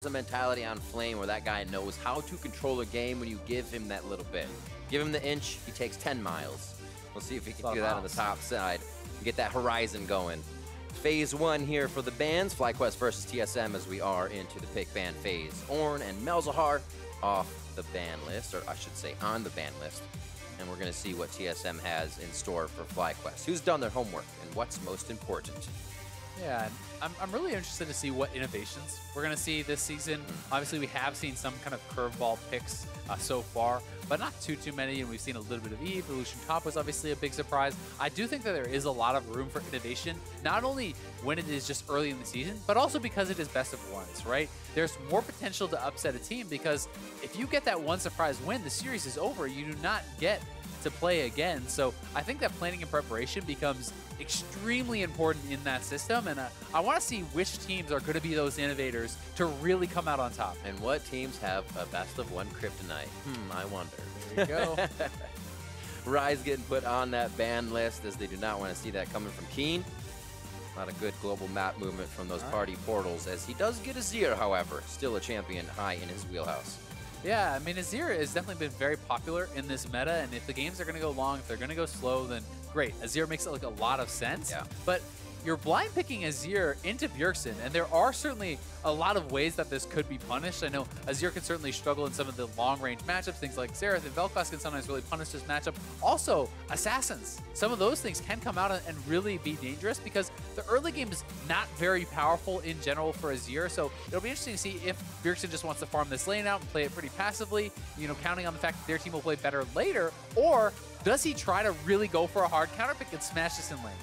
a mentality on Flame where that guy knows how to control a game when you give him that little bit. Give him the inch, he takes 10 miles. We'll see if he can do that on the top side and get that horizon going. Phase 1 here for the bans. FlyQuest versus TSM as we are into the pick ban phase. Ornn and Malzahar off the ban list, or I should say on the ban list. And we're going to see what TSM has in store for FlyQuest. Who's done their homework and what's most important? Yeah, I'm really interested to see what innovations we're going to see this season. Obviously, we have seen some kind of curveball picks so far, but not too many, and we've seen a little bit of Eve. Evolution Top was obviously a big surprise. I do think that there is a lot of room for innovation, not only when it is just early in the season, but also because it is best of ones, right? There's more potential to upset a team because if you get that one surprise win, the series is over. You do not get to play again. So I think that planning and preparation becomes extremely important in that system, and I want to see which teams are going to be those innovators to really come out on top. And what teams have a best of one kryptonite? I wonder. There you go. Rise getting put on that ban list as they do not want to see that coming from Keen. Not a good global map movement from those party portals, as he does get Azir, however, still a champion high in his wheelhouse. Yeah, I mean, Azir has definitely been very popular in this meta, and if the games are going to go long, if they're going to go slow, then great. Azir makes it like a lot of sense. Yeah. But you're blind picking Azir into Bjergsen, and there are certainly a lot of ways that this could be punished. I know Azir can certainly struggle in some of the long-range matchups. Things like Xerath and Vel'Koz can sometimes really punish this matchup. Also, Assassins. Some of those things can come out and really be dangerous because the early game is not very powerful in general for Azir. So it'll be interesting to see if Bjergsen just wants to farm this lane out and play it pretty passively, you know, counting on the fact that their team will play better later, or does he try to really go for a hard counter pick and smash this in lane?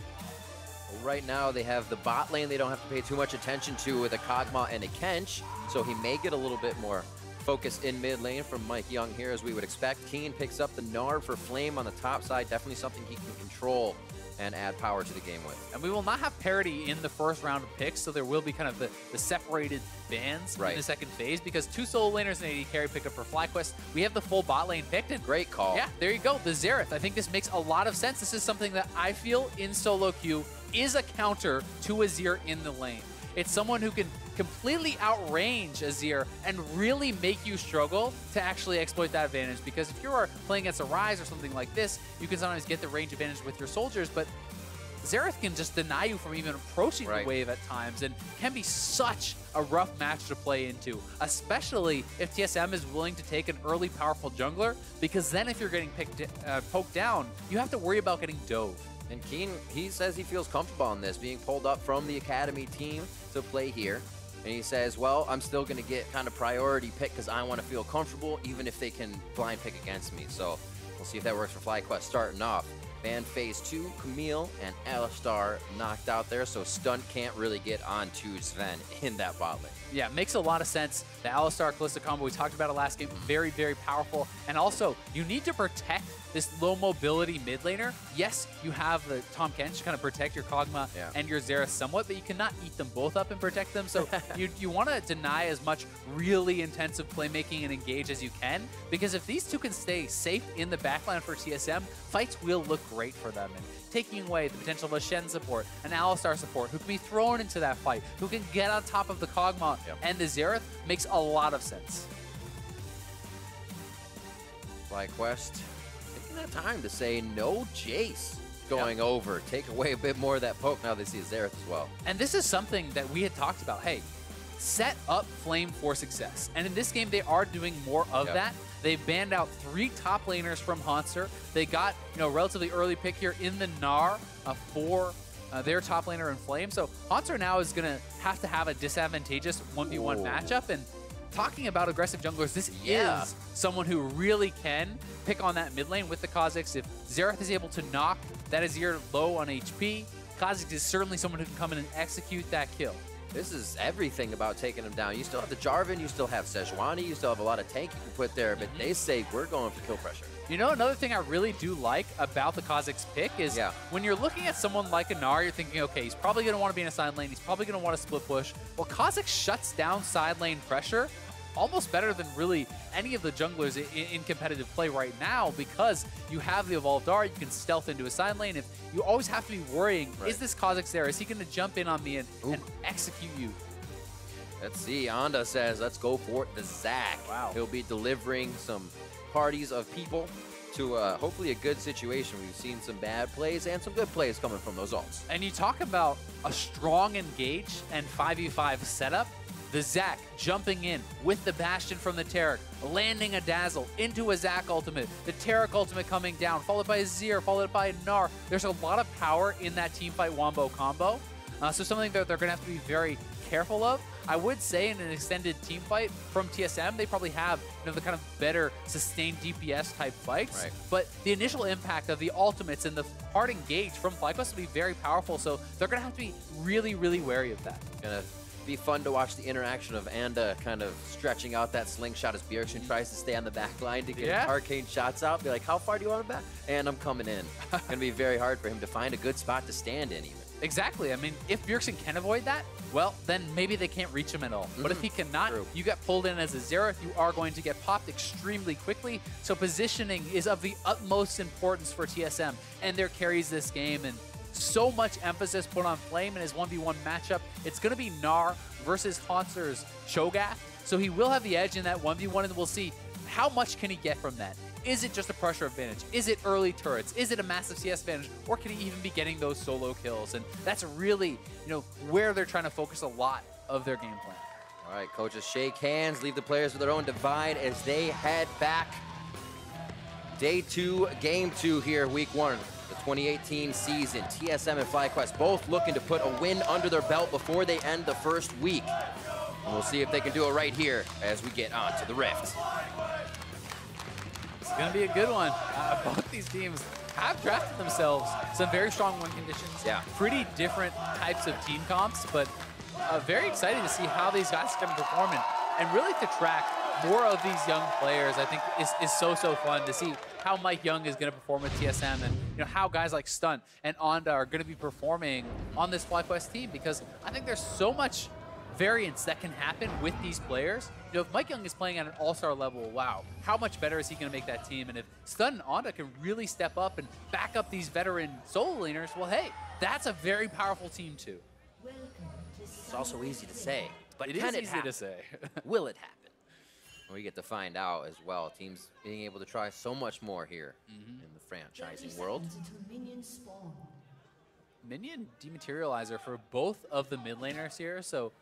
Right now, they have the bot lane they don't have to pay too much attention to with a Kog'Maw and a Kench, so he may get a little bit more focus in mid lane from Mike Young here, as we would expect. Keen picks up the Gnar for Flame on the top side, definitely something he can control and add power to the game with. And we will not have parity in the first round of picks, so there will be kind of the separated bans in the second phase, because 2 solo laners and AD carry picked up for FlyQuest. We have the full bot lane picked. And great call. Yeah, there you go, the Xerath. I think this makes a lot of sense. This is something that I feel in solo queue is a counter to Azir in the lane. It's someone who can completely outrange Azir and really make you struggle to actually exploit that advantage, because if you're playing against a Rise or something like this, you can sometimes get the range advantage with your soldiers, but Xerath can just deny you from even approaching the wave at times, and can be such a rough match to play into, especially if TSM is willing to take an early powerful jungler, because then if you're getting poked down, you have to worry about getting dove. And Keen, he says he feels comfortable on this, being pulled up from the Academy team to play here. And he says, well, I'm still going to get kind of priority pick because I want to feel comfortable, even if they can blind pick against me. So we'll see if that works for FlyQuest starting off. Ban phase 2, Camille and Alistar knocked out there, so Stunt can't really get onto Sven in that bot lane. Yeah, makes a lot of sense. The Alistar Kalista combo, we talked about it last game, very, very powerful. And also, you need to protect this low mobility mid laner. Yes, you have the Tahm Kench to kind of protect your Kog'Maw and your Xerath somewhat, but you cannot eat them both up and protect them. So you want to deny as much really intensive playmaking and engage as you can, because if these two can stay safe in the backline for TSM, fights will look great for them. And taking away the potential of a Shen support, an Alistar support, who can be thrown into that fight, who can get on top of the Kog'Maw and the Xerath, makes a lot of sense. FlyQuest taking that time to say no Jace going over. Take away a bit more of that poke. Now they see Xerath as well. And this is something that we had talked about. Hey, set up Flame for success. And in this game, they are doing more of that. They banned out 3 top laners from Hauntzer. They got, you know, relatively early pick here in the Gnar for their top laner in Flame. So Hauntzer now is going to have a disadvantageous 1v1 matchup. And talking about aggressive junglers, this is someone who really can pick on that mid lane with the Kha'Zix. If Xerath is able to knock that Azir low on HP, Kha'Zix is certainly someone who can come in and execute that kill. This is everything about taking him down. You still have the Jarvan, you still have Sejuani, you still have a lot of tank you can put there, but they say we're going for kill pressure. You know, another thing I really do like about the Kha'Zix pick is when you're looking at someone like a Gnar, you're thinking, okay, he's probably going to want to be in a side lane, he's probably going to want to split push. Well, Kha'Zix shuts down side lane pressure almost better than really any of the junglers in competitive play right now, because you have the Evolved Dart, you can stealth into a side lane. If you always have to be worrying, is this Kha'Zix there? Is he going to jump in on me and execute you? Let's see. Onda says, let's go for the Zac. Wow. He'll be delivering some parties of people to hopefully a good situation. We've seen some bad plays and some good plays coming from those ults. And you talk about a strong engage and 5v5 setup. The Zac jumping in with the Bastion from the Taric, landing a Dazzle into a Zac ultimate, the Taric ultimate coming down, followed by a Zir, followed by a Gnar. There's a lot of power in that teamfight Wombo combo. So something that they're going to have to be very careful of. I would say in an extended team fight from TSM, they probably have the kind of better sustained DPS type fights. Right. But the initial impact of the ultimates and the hard engage from FlyQuest will be very powerful. So they're going to have to be really, really wary of that. Gonna be fun to watch the interaction of Anda kind of stretching out that slingshot as Bjergsen tries to stay on the back line to get arcane shots out. Be like, how far do you want to back? And I'm coming in. Gonna be very hard for him to find a good spot to stand in even. Exactly. I mean, if Bjergsen can avoid that, well, then maybe they can't reach him at all. But if he cannot, you get pulled in as a Xerath, you are going to get popped extremely quickly. So positioning is of the utmost importance for TSM and their carries this game. And so much emphasis put on Flame in his 1v1 matchup. It's going to be Gnar versus Hauntzer's Cho'Gath. So he will have the edge in that 1v1, and we'll see how much can he get from that. Is it just a pressure advantage? Is it early turrets? Is it a massive CS advantage? Or can he even be getting those solo kills? And that's really, where they're trying to focus a lot of their game plan. All right, coaches shake hands, leave the players with their own divide as they head back. Day 2, game 2 here, week 1, the 2018 season. TSM and FlyQuest both looking to put a win under their belt before they end the first week. And we'll see if they can do it right here as we get on to the Rift. It's going to be a good one. Both these teams have drafted themselves some very strong win conditions. Yeah. Pretty different types of team comps, but very exciting to see how these guys can perform and really to track more of these young players. I think is so fun to see how Mike Young is going to perform with TSM and how guys like Stunt and Onda are going to be performing on this FlyQuest team, because I think there's so much variance that can happen with these players. If Mike Young is playing at an all-star level, wow, how much better is he going to make that team? And if Stun and Onda can really step up and back up these veteran solo laners, well, hey, that's a very powerful team too. It's also easy to say, but it is easy to say. Will it happen? We get to find out as well. Teams being able to try so much more here in the franchising world. Minion dematerializer for both of the mid laners here, so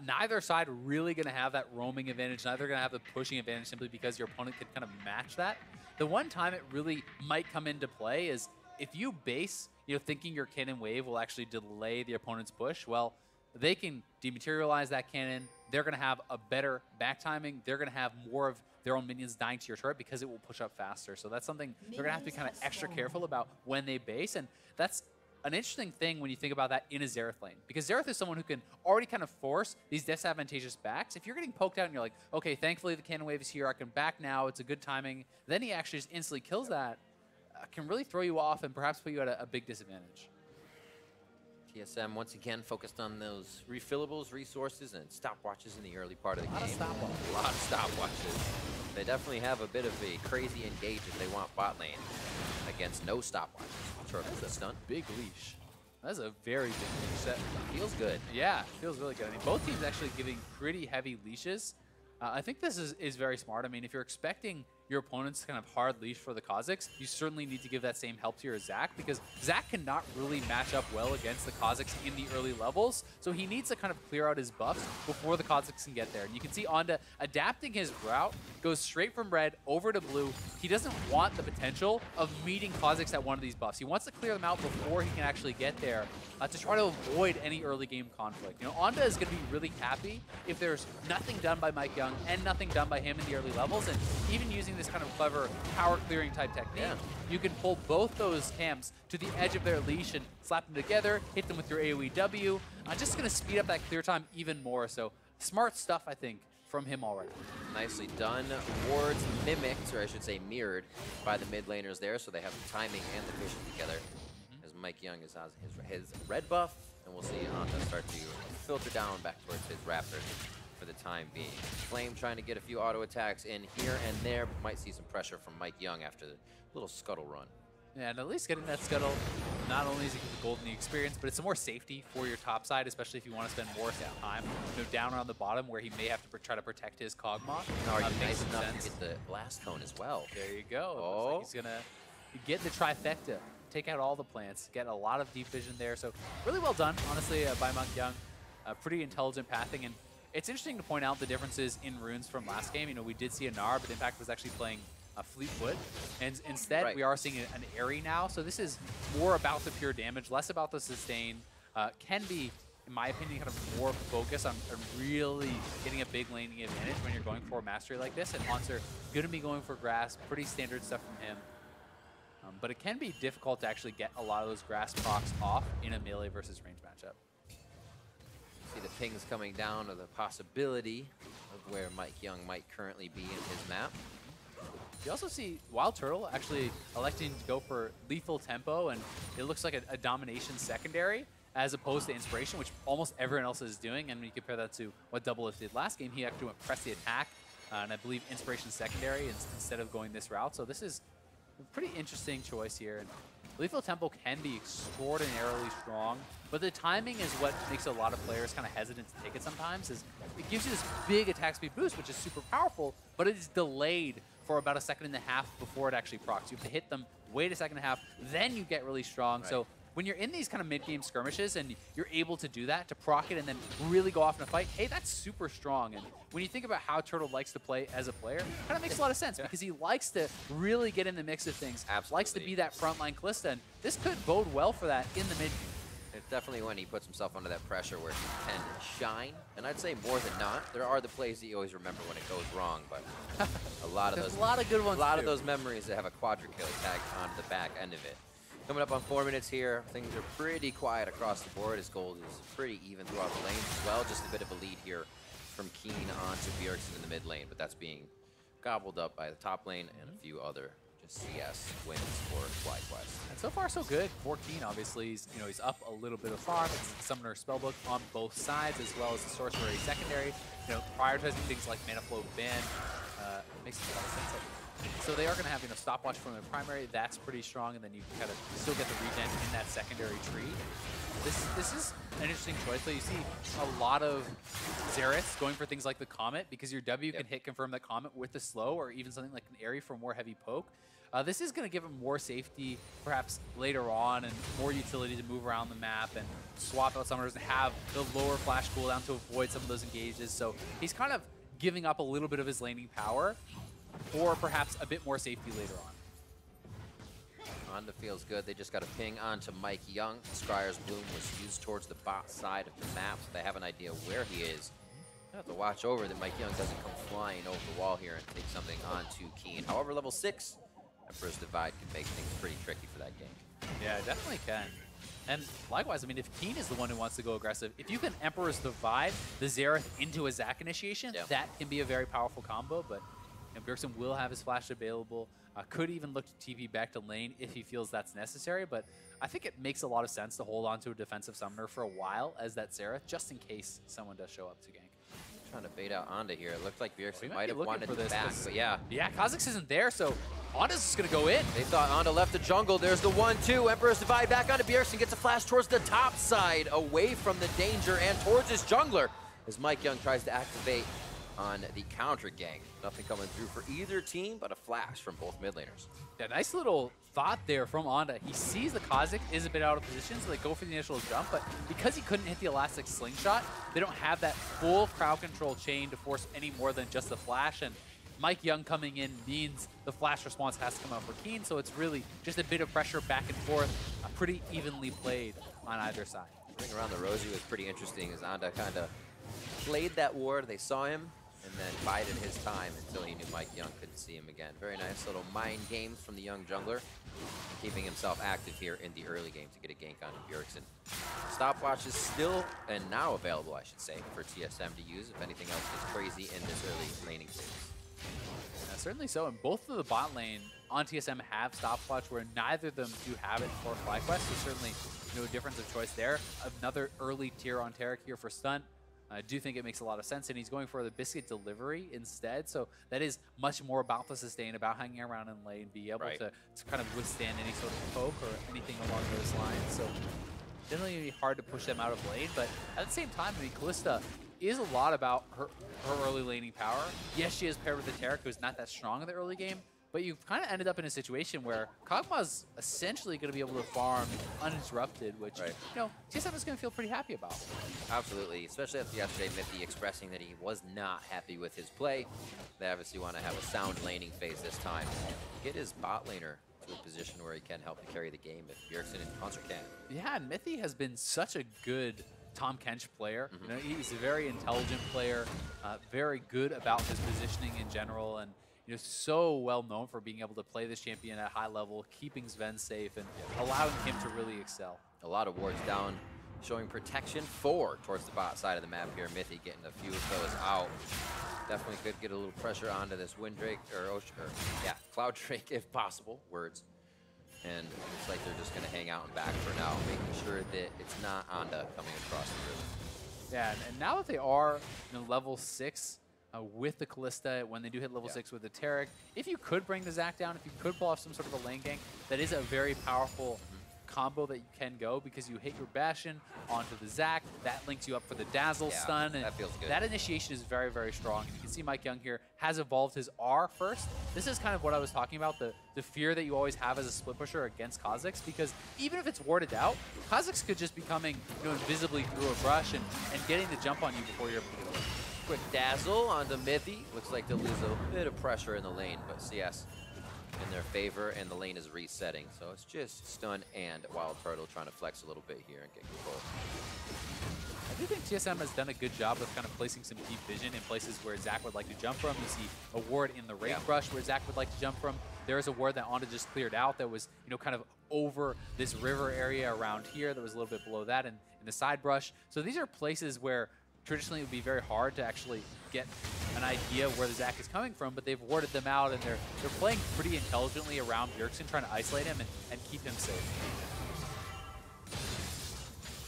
neither side really going to have that roaming advantage, neither going to have the pushing advantage simply because your opponent can kind of match that. The one time it really might come into play is if you base, thinking your cannon wave will actually delay the opponent's push, well, they can dematerialize that cannon. They're going to have a better back timing. They're going to have more of their own minions dying to your turret because it will push up faster. So that's something they're going to have to be kind of extra careful about when they base, and that's an interesting thing when you think about that in a Xerath lane, because Xerath is someone who can already kind of force these disadvantageous backs. If you're getting poked out and you're like, okay, thankfully the cannon wave is here, I can back now, it's a good timing, then he actually just instantly kills that, can really throw you off and perhaps put you at a big disadvantage. TSM once again focused on those refillables, resources, and stopwatches in the early part of the game. A lot of stopwatches. They definitely have a bit of a crazy engage if they want bot lane against no stopwatches. That's a stun. Big leash. That's a very big leash. That feels good. Yeah, feels really good. I mean, both teams actually giving pretty heavy leashes. I think this is very smart. I mean, if you're expecting your opponent's kind of hard leash for the Kha'Zix, you certainly need to give that same help to your Zac, because Zac cannot really match up well against the Kha'Zix in the early levels, so he needs to kind of clear out his buffs before the Kha'Zix can get there. And you can see Onda adapting his route, goes straight from red over to blue. He doesn't want the potential of meeting Kha'Zix at one of these buffs. He wants to clear them out before he can actually get there to try to avoid any early game conflict. Onda is going to be really happy if there's nothing done by Mike Young and nothing done by him in the early levels, and even using this kind of clever power clearing type technique, you can pull both those camps to the edge of their leash and slap them together, hit them with your AoE W. Just going to speed up that clear time even more. So smart stuff, I think, from him already. Nicely done. Wards mimicked, or I should say mirrored, by the mid laners there, so they have the timing and the vision together. As Mike Young is on his red buff, and we'll see Anta start to filter down back towards his Raptor for the time being. Flame trying to get a few auto attacks in here and there, but might see some pressure from Mike Young after the little scuttle run. Yeah, and at least getting that scuttle, not only is it the golden experience, but it's some more safety for your top side, especially if you want to spend more time, down around the bottom where he may have to try to protect his Kog'Maw. Are you nice enough to get the blast cone as well? There you go. Oh. Looks like he's gonna get the trifecta, take out all the plants, get a lot of deep vision there. So really well done, honestly, by MonkYoung. Pretty intelligent pathing, and it's interesting to point out the differences in runes from last game. You know, we did see a Gnar, but Impact was actually playing Fleetfoot, and instead we are seeing an Airy now. So this is more about the pure damage, less about the sustain. Can be, in my opinion, kind of more focused on really getting a big laning advantage when you're going for a mastery like this. And Haunter going to be going for grass, pretty standard stuff from him. But it can be difficult to actually get a lot of those grass procs off in a melee versus range matchup. See the pings coming down, or the possibility of where MonkYoung might currently be in his map. You also see Wild Turtle actually electing to go for lethal tempo, and it looks like a domination secondary as opposed to inspiration, which almost everyone else is doing. And when you compare that to what Doublelift did last game, he actually went press the attack, and I believe inspiration secondary instead of going this route. So this is a pretty interesting choice here. And lethal tempo can be extraordinarily strong, but the timing is what makes a lot of players kind of hesitant to take it sometimes. Is it gives you this big attack speed boost, which is super powerful, but it is delayed for about a second and a half before it actually procs. You have to hit them, wait a second and a half, then you get really strong. Right. So when you're in these kind of mid-game skirmishes and you're able to do that, to proc it and then really go off in a fight, hey, that's super strong. And when you think about how Turtle likes to play as a player, it kind of makes a lot of sense because he likes to really get in the mix of things. Absolutely. Likes to be that frontline Kalista, and this could bode well for that in the mid-game. It's definitely when he puts himself under that pressure where he can shine. And I'd say more than not, there are the plays that you always remember when it goes wrong, but a lot of those, a lot of good ones. A lot of those memories that have a quadra kill tagged onto the back end of it. Coming up on 4 minutes here, things are pretty quiet across the board as gold is pretty even throughout the lanes as well. Just a bit of a lead here from Keen onto Bjergsen in the mid lane, but that's being gobbled up by the top lane and a few other CS wins for FlyQuest. And so far so good for Keen. Obviously, he's up a little bit of farm. It's Summoner Spellbook on both sides, as well as the Sorcery secondary. Prioritizing things like Mana Flow Ban makes a lot of sense. So they are going to have stopwatch from the primary. That's pretty strong, and then you kind of still get the regen in that secondary tree. This is an interesting choice. So you see a lot of Xeraths going for things like the Comet, because your W can hit confirm that Comet with the slow, or even something like an Airy for more heavy poke. This is going to give him more safety, perhaps later on, and more utility to move around the map and swap out summoners and have the lower flash cooldown to avoid some of those engages. So he's kind of giving up a little bit of his laning power for perhaps a bit more safety later on. On the feels good. They just got a ping onto MonkYoung. Scryer's Bloom was used towards the bot side of the map, so they have an idea where he is. You have to watch over that MonkYoung doesn't come flying over the wall here and take something onto Keen. However, level 6, Emperor's Divide can make things pretty tricky for that game. Yeah, it definitely can. And likewise, I mean, if Keen is the one who wants to go aggressive, if you can Emperor's Divide the Xerath into a Zac initiation, that can be a very powerful combo, but Bjergsen will have his flash available. Could even look to TP back to lane if he feels that's necessary, but I think it makes a lot of sense to hold on to a defensive summoner for a while as that Xerath, just in case someone does show up to gank. Trying to bait out Onda here. It looked like Bjergsen might have wanted wanted this back, but yeah. Yeah, Kha'Zix isn't there, so Onda's just going to go in. They thought Onda left the jungle. There's the 1-2. Emperor's Divide back onto Bjergsen. Gets a flash towards the top side, away from the danger and towards his jungler as MonkYoung tries to activate on the counter gank. Nothing coming through for either team, but a flash from both mid laners. Yeah, nice little thought there from Onda. He sees the Kha'Zix is a bit out of position, so they go for the initial jump, but because he couldn't hit the elastic slingshot, they don't have that full crowd control chain to force any more than just the flash, and MonkYoung coming in means the flash response has to come out for Keen, so it's really just a bit of pressure back and forth, pretty evenly played on either side. Ring around the Rosie was pretty interesting as Onda kind of played that ward. They saw him and then bided his time until he knew MonkYoung couldn't see him again. Very nice little mind games from the young jungler, keeping himself active here in the early game to get a gank on Bjergsen. Stopwatch is still, and now available, I should say, for TSM to use if anything else gets crazy in this early laning phase. Certainly so, and both of the bot lane on TSM have stopwatch, where neither of them do have it for FlyQuest, so certainly no difference of choice there. Another early tier on Taric here for stun. I do think it makes a lot of sense, and he's going for the biscuit delivery instead. So that is much more about the sustain, about hanging around in lane, be able to kind of withstand any sort of poke or anything along those lines. So definitely going to be hard to push them out of lane, but at the same time, I mean, Kalista is a lot about her early laning power. Yes, she is paired with the Taric, who's not that strong in the early game, but you've kind of ended up in a situation where Kog'Maw's essentially going to be able to farm uninterrupted, which, you know, TSM is going to feel pretty happy about. Absolutely, especially after yesterday, Mithy expressing that he was not happy with his play. They obviously want to have a sound laning phase this time. Get his bot laner to a position where he can help to carry the game if Bjergsen and Concert can. Yeah, and Mithy has been such a good Tahm Kench player. You know, he's a very intelligent player, very good about his positioning in general, and you know, so well known for being able to play this champion at high level, keeping Sven safe, and allowing him to really excel. A lot of wards down, showing protection 4 towards the bot side of the map here. Mithy getting a few of those out. Definitely could get a little pressure onto this Windrake, or Cloud Drake if possible. Words. And it looks like they're just going to hang out and back for now, making sure that it's not Onda coming across the river. Yeah, and now that they are level 6 with the Kalista, when they do hit level 6 with the Taric, if you could bring the Zac down, if you could pull off some sort of a lane gank, that is a very powerful combo that you can go, because you hit your Bastion onto the Zac, that links you up for the Dazzle stun, and that feels good. That initiation is very, very strong. And you can see Mike Young here has evolved his R first. This is kind of what I was talking about, the fear that you always have as a split pusher against Kha'Zix, because even if it's warded out, Kha'Zix could just be coming invisibly through a brush and getting the jump on you before you're able to get away. Quick dazzle onto Mithy. Looks like they'll lose a bit of pressure in the lane, but CS in their favor, and the lane is resetting. So it's just stun and Wild Turtle trying to flex a little bit here and get control. I do think TSM has done a good job of kind of placing some deep vision in places where Zac would like to jump from. You see a ward in the Wraith Brush where Zac would like to jump from. There is a ward that Onda just cleared out that was, kind of over this river area around here that was a little bit below that in the side brush. So these are places where traditionally it would be very hard to actually get an idea where the Zac is coming from, but they've warded them out, and they're playing pretty intelligently around Bjergsen, trying to isolate him and keep him safe.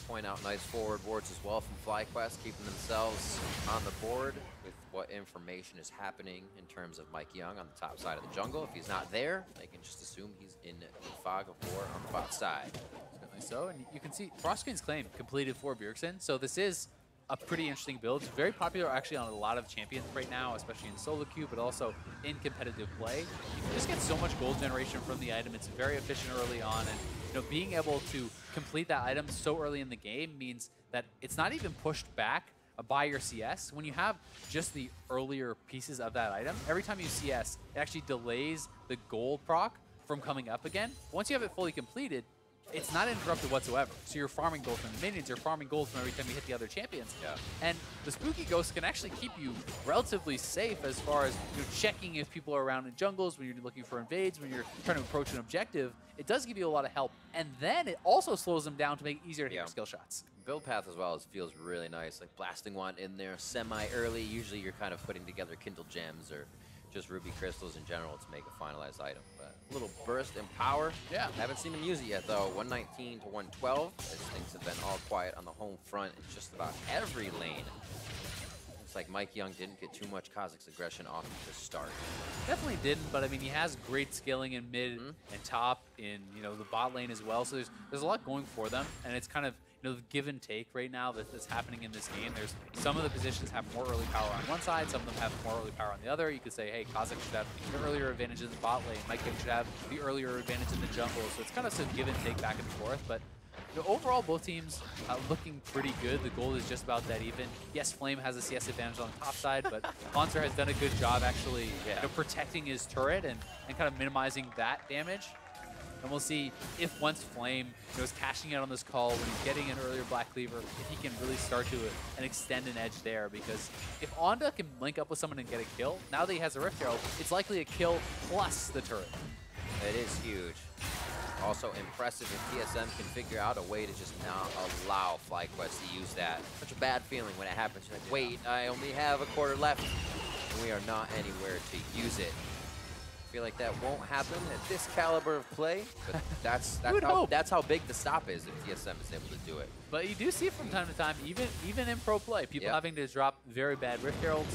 Point out nice forward wards as well from FlyQuest, keeping themselves on the board with what information is happening in terms of Mike Young on the top side of the jungle. If he's not there, they can just assume he's in the fog of war on the bot side. Certainly so, and you can see Frostgreen's claim completed for Bjergsen, so this is a pretty interesting build. It's very popular actually on a lot of champions right now, especially in solo queue, but also in competitive play. You can just get so much gold generation from the item. It's very efficient early on, and being able to complete that item so early in the game means that it's not even pushed back by your CS. When you have just the earlier pieces of that item, every time you CS, it actually delays the gold proc from coming up again. Once you have it fully completed, it's not interrupted whatsoever. So you're farming gold from the minions, you're farming gold from every time you hit the other champions. And the Spooky Ghost can actually keep you relatively safe as far as checking if people are around in jungles, when you're looking for invades, when you're trying to approach an objective. It does give you a lot of help. And then it also slows them down to make it easier to hit your skill shots. Build path as well feels really nice. Like blasting one in there semi-early. Usually you're kind of putting together Kindle Gems or just ruby crystals in general to make a finalized item. But a little burst in power. Haven't seen them use it yet though. 119 to 112 as things have been all quiet on the home front in just about every lane. Looks like Mike Young didn't get too much Kha'Zix aggression off to start. Definitely didn't, but I mean, he has great scaling in mid and top in the bot lane as well. So there's a lot going for them, and it's kind of the give and take right now that's happening in this game. There's some of the positions have more early power on one side, some of them have more early power on the other. You could say, hey, Kha'Zix should have the earlier advantage in the bot lane, Mike Young should have the earlier advantage in the jungle. So it's kind of some give and take back and forth, but overall, both teams looking pretty good. The gold is just about that even. Yes, Flame has a CS advantage on the top side, but Monster has done a good job actually protecting his turret and kind of minimizing that damage. And we'll see if once Flame is cashing out on this call, when he's getting an earlier Black Cleaver, if he can really start to and extend an edge there. Because if Onda can link up with someone and get a kill, now that he has a Rift Herald, it's likely a kill plus the turret. It is huge. Also impressive if TSM can figure out a way to just not allow FlyQuest to use that. Such a bad feeling when it happens. You're like, wait, I only have a quarter left, and we are not anywhere to use it. I feel like that won't happen at this caliber of play, but that's how big the stop is if TSM is able to do it. But you do see it from time to time, even in pro play, people having to drop very bad Rift Heralds,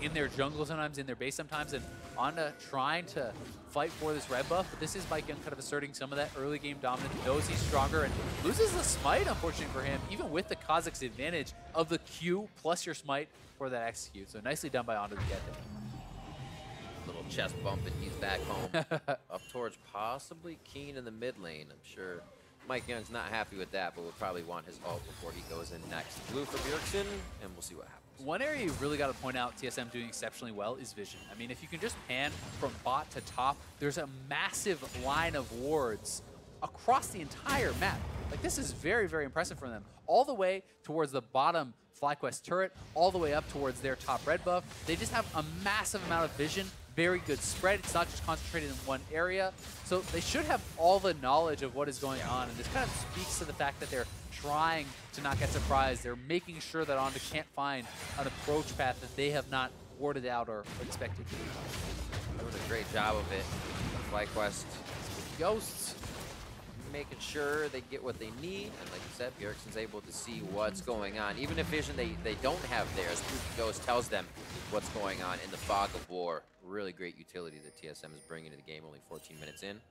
in their jungle sometimes, in their base sometimes, and Onda trying to fight for this red buff. But this is Mike Young kind of asserting some of that early game dominance, knows he's stronger, and loses the smite, unfortunately for him, even with the Kazakh's advantage of the Q plus your smite for that execute. So nicely done by Onda to get there. Little chest bump and he's back home. Up towards possibly Keen in the mid lane. I'm sure Mike Young's not happy with that, but will probably want his ult before he goes in next. Blue for Bjergsen, and we'll see what happens. One area you really got to point out TSM doing exceptionally well is vision. I mean, if you can just pan from bot to top, there's a massive line of wards across the entire map. Like, this is very, very impressive for them. All the way towards the bottom FlyQuest turret, all the way up towards their top red buff. They just have a massive amount of vision. Very good spread. It's not just concentrated in one area. So they should have all the knowledge of what is going on. And this kind of speaks to the fact that they're trying to not get surprised. They're making sure that Onda can't find an approach path that they have not warded out or expected. Doing a great job of it. FlyQuest with Ghosts, making sure they get what they need. And like you said, Bjergsen's able to see what's going on. Even if vision they don't have theirs, Ghost tells them what's going on in the fog of war. Really great utility that TSM is bringing to the game only 14 minutes in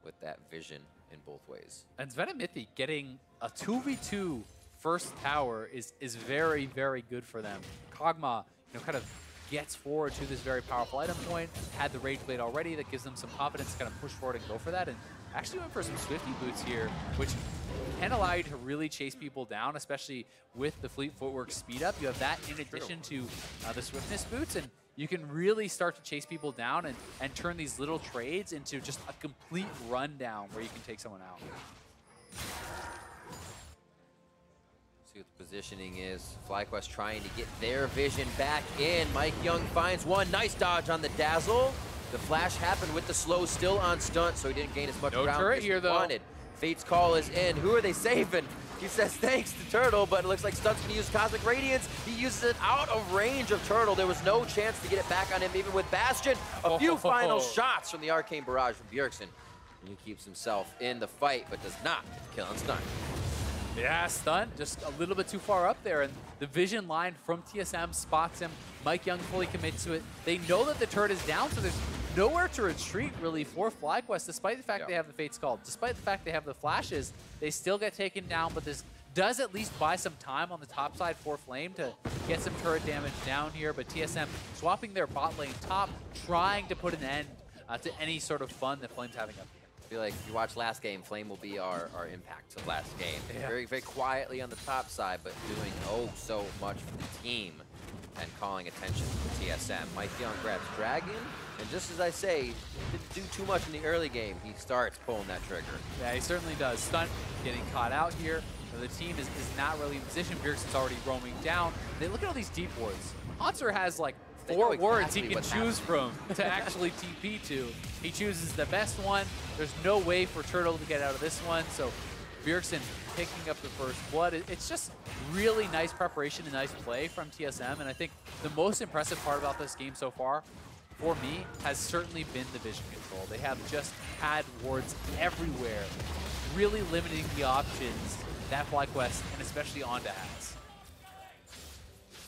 with that vision in both ways. And Svenamithi getting a 2v2 first tower is very, very good for them. Kog'Maw, kind of gets forward to this very powerful item point, had the Rage Blade already that gives them some confidence to kind of push forward and go for that, and actually went for some Swifty boots here, which can allow you to really chase people down, especially with the Fleet Footwork speed up. You have that in addition to the Swiftness boots, and you can really start to chase people down and turn these little trades into just a complete rundown where you can take someone out. See what the positioning is. FlyQuest trying to get their vision back in. Mike Young finds one. Nice dodge on the Dazzle. The flash happened with the slow still on stunt, so he didn't gain as much ground turret here, though. Wanted. Fate's Call is in. Who are they saving? He says thanks to Turtle, but it looks like Stunt's gonna use Cosmic Radiance. He uses it out of range of Turtle. There was no chance to get it back on him, even with Bastion. A few final shots from the Arcane Barrage from Bjergsen. And he keeps himself in the fight, but does not kill on Stunt. Yeah, Stunt just a little bit too far up there, and the vision line from TSM spots him. Mike Young fully commits to it. They know that the turret is down, so there's nowhere to retreat really for FlyQuest, despite the fact they have the Fate's Call. Despite the fact they have the flashes, they still get taken down, but this does at least buy some time on the top side for Flame to get some turret damage down here, but TSM swapping their bot lane top, trying to put an end to any sort of fun that Flame's having up here. I feel like if you watch last game, Flame will be our impact of last game. Yeah. Very, very quietly on the top side, but doing so much for the team and calling attention to TSM. Mike Young grabs Dragon, and just as I say, didn't do too much in the early game. He starts pulling that trigger. Yeah, he certainly does. Stunt getting caught out here. The team is not really in position. Bjergsen's already roaming down. They look at all these deep wards. Hanser has like 4 wards he can choose from to actually TP to. He chooses the best one. There's no way for Turtle to get out of this one, so Bjergsen picking up the first blood. It's just really nice preparation and nice play from TSM, and I think the most impressive part about this game so far, for me, has certainly been the vision control. They have just had wards everywhere, really limiting the options that FlyQuest and especially Onda has.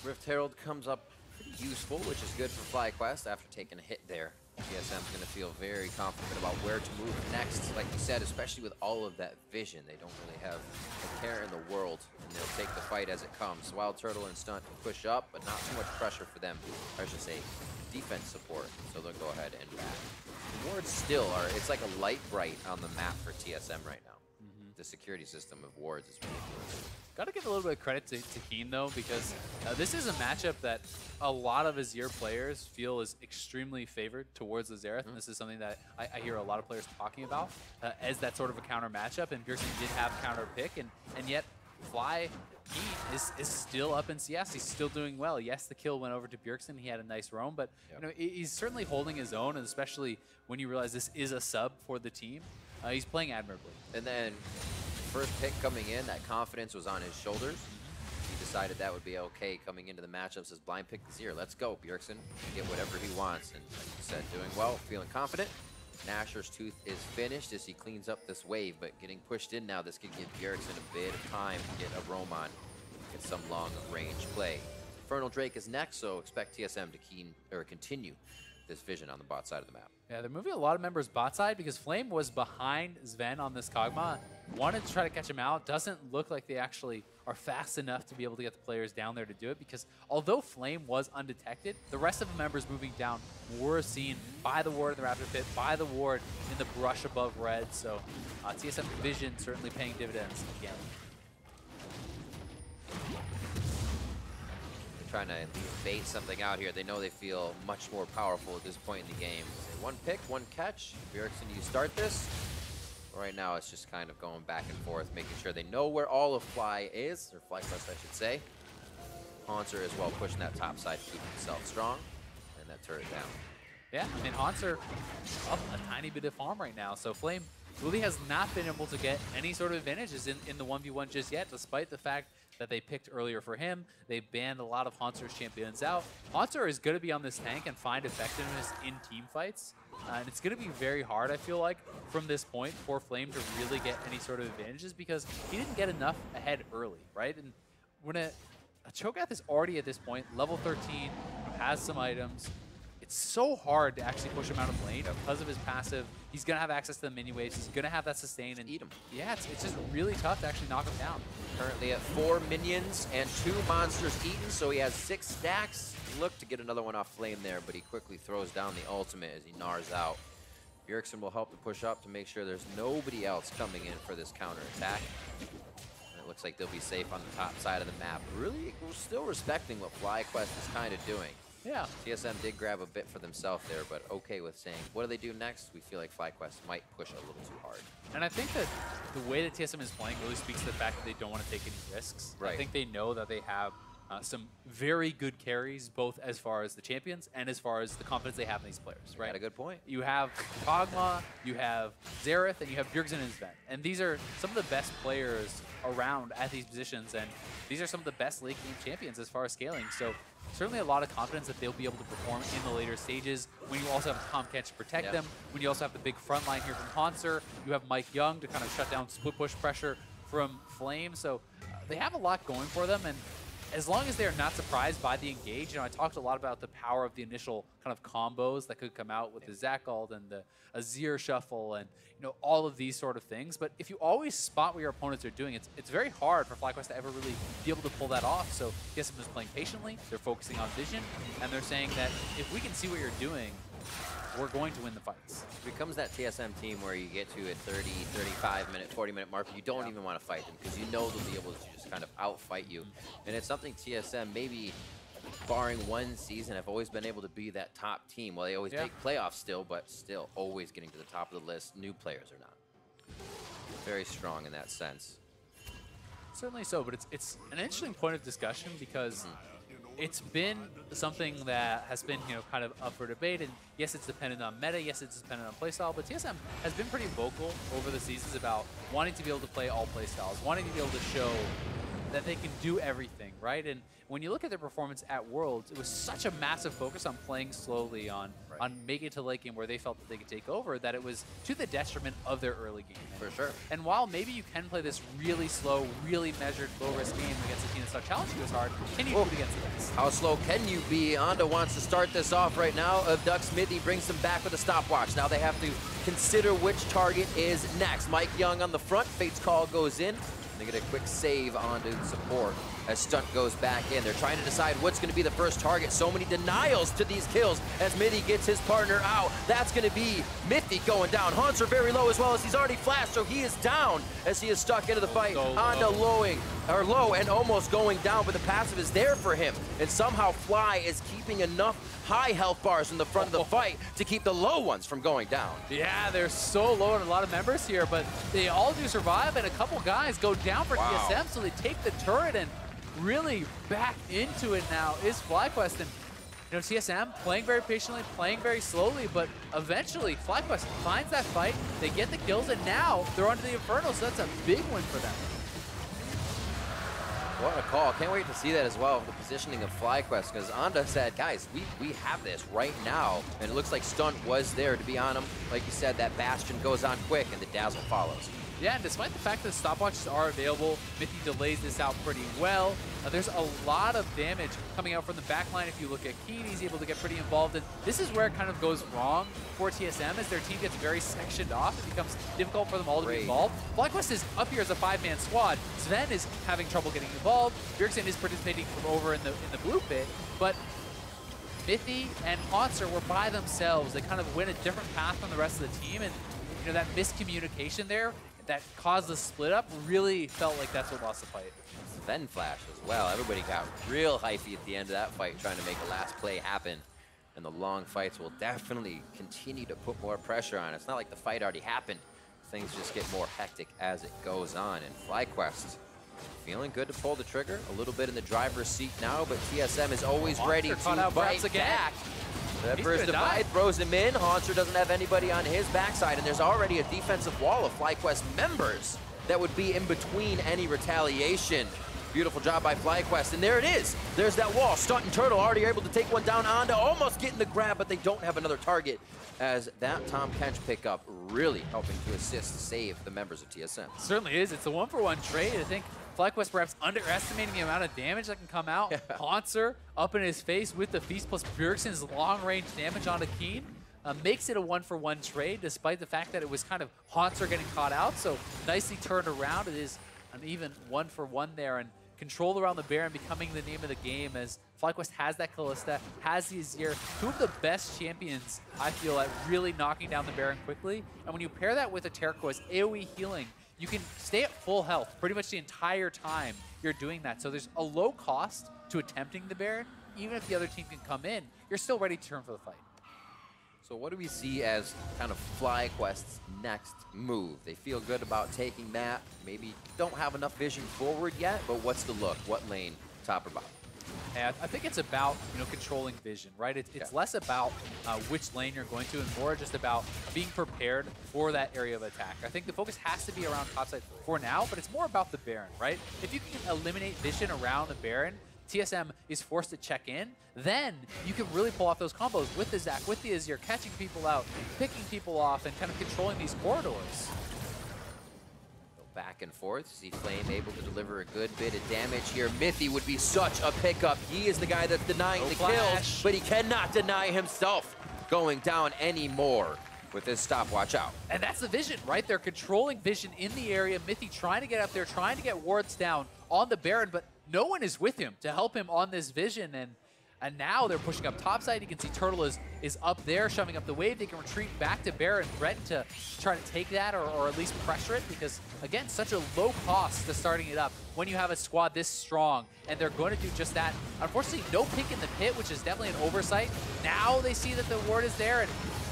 Rift Herald comes up pretty useful, which is good for FlyQuest after taking a hit there. TSM's going to feel very confident about where to move next, like you said, especially with all of that vision. They don't really have a care in the world, and they'll take the fight as it comes. Wild Turtle and Stunt can push up, but not too much pressure for them. Or I should say, defense support, so they'll go ahead and back. The wards still are, it's like a light bright on the map for TSM right now. The security system of wards is ridiculous. Got to give a little bit of credit to Keen, though, because this is a matchup that a lot of Azir players feel is extremely favored towards Azereth, and this is something that I hear a lot of players talking about as that sort of a counter matchup, and Bjergsen did have counter pick, and yet Fly Keen is still up in CS. He's still doing well. Yes, the kill went over to Bjergsen. He had a nice roam, but he's certainly holding his own, and especially when you realize this is a sub for the team, he's playing admirably. And then first pick coming in, that confidence was on his shoulders. He decided that would be okay coming into the matchup. Says blind pick the Zero. Let's go, Bjergsen. Get whatever he wants. And like you said, doing well, feeling confident. Nasher's Tooth is finished as he cleans up this wave, but getting pushed in now, this could give Bjergsen a bit of time to get a roam on, get some long range play. Infernal Drake is next, so expect TSM to continue this vision on the bot side of the map. Yeah, they're moving a lot of members bot side because Flame was behind Sven on this Kog'Maw. Wanted to try to catch him out. Doesn't look like they actually are fast enough to be able to get the players down there to do it, because although Flame was undetected, the rest of the members moving down were seen by the ward in the Raptor Pit, by the ward in the brush above red. So TSM vision certainly paying dividends again. Trying to bait something out here. They know they feel much more powerful at this point in the game. One pick, one catch. Bjergsen, you start this. Right now, it's just kind of going back and forth, making sure they know where all of Fly is, or FlyQuest, I should say. Haunter as well, pushing that top side to keep himself strong, and that turret down. Yeah, I mean, Haunter up a tiny bit of farm right now, so Flame really has not been able to get any sort of advantages in the 1v1 just yet, despite the fact that they picked earlier for him. They banned a lot of Haunter's champions out. Haunter is going to be on this tank and find effectiveness in team fights. And it's going to be very hard, I feel like, from this point for Flame to really get any sort of advantages, because he didn't get enough ahead early, right? And when a Cho'Gath is already at this point, level 13, has some items, it's so hard to actually push him out of lane because of his passive. He's going to have access to the mini waves. He's going to have that sustain. And eat him. Yeah, it's just really tough to actually knock him down. Currently at 4 minions and 2 monsters eaten, so he has 6 stacks. Look to get another one off Flame there, but he quickly throws down the ultimate as he gnars out. Bjergsen will help to push up to make sure there's nobody else coming in for this counter attack. And it looks like they'll be safe on the top side of the map. Really, we're still respecting what FlyQuest is kind of doing. Yeah. TSM did grab a bit for themselves there, but okay with saying, what do they do next? We feel like FlyQuest might push a little too hard. And I think that the way that TSM is playing really speaks to the fact that they don't want to take any risks. Right. I think they know that they have some very good carries, both as far as the champions and as far as the confidence they have in these players, right? Got a good point. You have Kog'Maw, you have Xerath, and you have Bjergsen and Sven. And these are some of the best players around at these positions, and these are some of the best late game champions as far as scaling. So certainly a lot of confidence that they'll be able to perform in the later stages, when you also have Tom Kench to protect them, when you also have the big front line here from Haunter, you have Mike Young to kind of shut down split push pressure from Flame. So they have a lot going for them, and as long as they are not surprised by the engage, you know, I talked a lot about the power of the initial kind of combos that could come out with the Zakald and the Azir shuffle and, you know, all of these sort of things. But if you always spot what your opponents are doing, it's very hard for FlyQuest to ever really be able to pull that off. So TSM is playing patiently, they're focusing on vision, and they're saying that if we can see what you're doing, we're going to win the fights. It becomes that TSM team where you get to a 30, 35-minute, 40-minute mark, you don't even want to fight them because you know they'll be able to just kind of outfight you. And it's something TSM, maybe barring one season, have always been able to be that top team. Well, they always make playoffs still, but still always getting to the top of the list. New players are not. Very strong in that sense. Certainly so, but it's an interesting point of discussion because it's been something that has been, you know, kind of up for debate, and yes, it's dependent on meta, yes, it's dependent on playstyle, but TSM has been pretty vocal over the seasons about wanting to be able to play all playstyles, wanting to be able to show that they can do everything, right? And when you look at their performance at Worlds, it was such a massive focus on playing slowly, on making it to late game where they felt that they could take over, that it was to the detriment of their early game. For sure. And while maybe you can play this really slow, really measured, low-risk game against a team that's not challenging you as hard, can you do it against the best? How slow can you be? Anda wants to start this off right now. Abducts mid, he brings them back with a stopwatch. Now they have to consider which target is next. Mike Young on the front, Fate's Call goes in. They get a quick save onto the support as Stunt goes back in. They're trying to decide what's going to be the first target. So many denials to these kills as Mithy gets his partner out. That's going to be Mithy going down. Haunter very low as well as he's already flashed, so he is down as he is stuck into the fight. Anda low and almost going down, but the passive is there for him. And somehow Fly is keeping enough high health bars in the front of the fight to keep the low ones from going down. Yeah, they're so low on a lot of members here, but they all do survive, and a couple guys go down for TSM, so they take the turret and really back into it now is FlyQuest. And you know, TSM playing very patiently, playing very slowly, but eventually FlyQuest finds that fight, they get the kills, and now they're onto the Inferno, so that's a big win for them. What a call. Can't wait to see that as well, the positioning of FlyQuest, because Anda said, guys, we have this right now. And it looks like Stunt was there to be on him. Like you said, that Bastion goes on quick and the Dazzle follows. Yeah, and despite the fact that stopwatches are available, Mithy delays this out pretty well. There's a lot of damage coming out from the backline. If you look at Keen, he's able to get pretty involved. And this is where it kind of goes wrong for TSM, as their team gets very sectioned off. It becomes difficult for them all to be involved. FlyQuest is up here as a 5-man squad. Sven is having trouble getting involved. Bjergsen is participating from over in the blue pit. But Mithy and Haunter were by themselves. They kind of went a different path from the rest of the team. And you know, that miscommunication there that caused the split up really felt like that's what lost the fight. Sven flash as well. Everybody got real hypey at the end of that fight, trying to make a last play happen. And the long fights will definitely continue to put more pressure on. It's not like the fight already happened. Things just get more hectic as it goes on. And FlyQuest feeling good to pull the trigger. A little bit in the driver's seat now, but TSM is always ready to fight back. That first divide throws him in. Haunter doesn't have anybody on his backside, and there's already a defensive wall of FlyQuest members that would be in between any retaliation. Beautiful job by FlyQuest, and there it is. There's that wall. Stunt and Turtle already able to take one down. Anda almost getting the grab, but they don't have another target, as that Tom Kench pickup really helping to assist save the members of TSM. Certainly is. It's a 1-for-1 trade. I think FlyQuest perhaps underestimating the amount of damage that can come out. Yeah. Haunter up in his face with the feast, plus Bjergsen's long-range damage onto Keen. Makes it a 1-for-1 trade, despite the fact that it was kind of Haunter getting caught out. So nicely turned around. It is an even 1-for-1 there, and control around the Baron becoming the name of the game, as FlyQuest has that Kalista, has the Azir, two of the best champions, I feel, at really knocking down the Baron quickly. And when you pair that with a Turquoise AoE healing, you can stay at full health pretty much the entire time you're doing that. So there's a low cost to attempting the Baron. Even if the other team can come in, you're still ready to turn for the fight. So what do we see as kind of FlyQuest's next move? They feel good about taking that. Maybe don't have enough vision forward yet, but what's the look? What lane, top or bottom? And I think it's about, you know, controlling vision, right? It's less about which lane you're going to and more just about being prepared for that area of attack. I think the focus has to be around topside for now, but it's more about the Baron, right? If you can eliminate vision around the Baron, TSM is forced to check in, then you can really pull off those combos with the Zac, with the Azir, catching people out, picking people off, and kind of controlling these corridors. Back and forth, see Flame able to deliver a good bit of damage here. Mithy would be such a pickup. He is the guy that's denying the kills, but he cannot deny himself going down anymore with his stopwatch out. And that's the vision, right? They're controlling vision in the area. Mithy trying to get up there, trying to get wards down on the Baron, but no one is with him to help him on this vision. And now they're pushing up topside. You can see Turtle is up there, shoving up the wave. They can retreat back to Baron, threaten to try to take that or at least pressure it, because, again, such a low cost to starting it up when you have a squad this strong, and they're going to do just that. Unfortunately, no pick in the pit, which is definitely an oversight. Now they see that the ward is there, and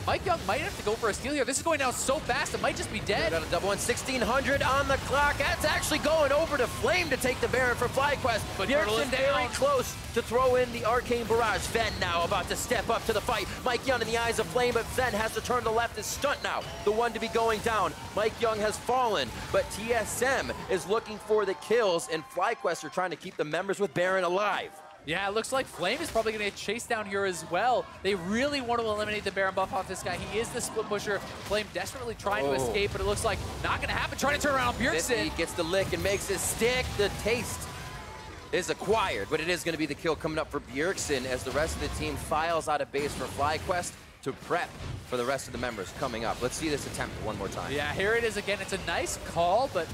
Mike Young might have to go for a steal here. This is going down so fast, it might just be dead. Got a double one, 1600 on the clock. That's actually going over to Flame to take the Baron for FlyQuest. But Bjergsen very close to throw in the Arcane Barrage. Ven now about to step up to the fight. Mike Young in the eyes of Flame, but Ven has to turn to the left. Is Stunt now the one to be going down. Mike Young has fallen, but TSM is looking for the kills, and FlyQuest are trying to keep the members with Baron alive. Yeah, it looks like Flame is probably going to get chased down here as well. They really want to eliminate the Baron buff off this guy. He is the split pusher. Flame desperately trying to escape, but it looks like not going to happen. Trying to turn around Bjergsen. He gets the lick and makes it stick. The taste is acquired, but it is going to be the kill coming up for Bjergsen as the rest of the team files out of base for FlyQuest to prep for the rest of the members coming up. Let's see this attempt one more time. Yeah, here it is again. It's a nice call, but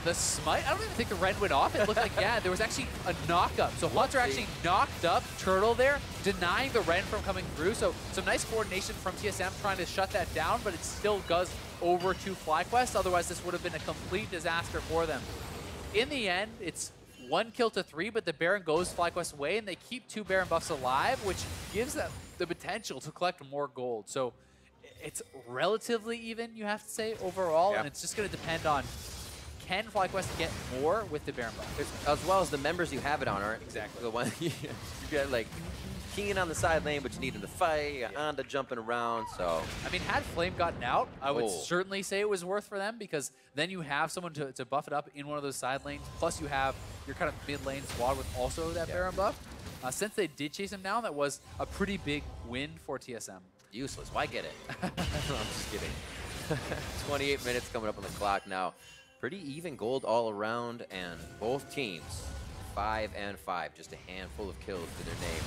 the smite, I don't even think the red went off. It looked like, yeah, there was actually a knock-up. So Haunter actually knocked up Turtle there, denying the Ren from coming through. So some nice coordination from TSM trying to shut that down, but it still goes over to FlyQuest. Otherwise, this would have been a complete disaster for them. In the end, it's 1 kill to 3, but the Baron goes FlyQuest's way, and they keep 2 Baron buffs alive, which gives them the potential to collect more gold. So it's relatively even, you have to say, overall, and it's just going to depend on, can FlyQuest get more with the Baron buff? As well as the members you have it on, aren't exactly the one you get like Keen on the side lane, but you need him to fight. Anda jumping around, so. I mean, had Flame gotten out, I would certainly say it was worth for them, because then you have someone to buff it up in one of those side lanes. Plus you have your kind of mid lane squad with also that Baron buff. Since they did chase him down, that was a pretty big win for TSM. Useless. Why get it? I'm just kidding. 28 minutes coming up on the clock now. Pretty even gold all around, and both teams 5 and 5. Just a handful of kills to their name.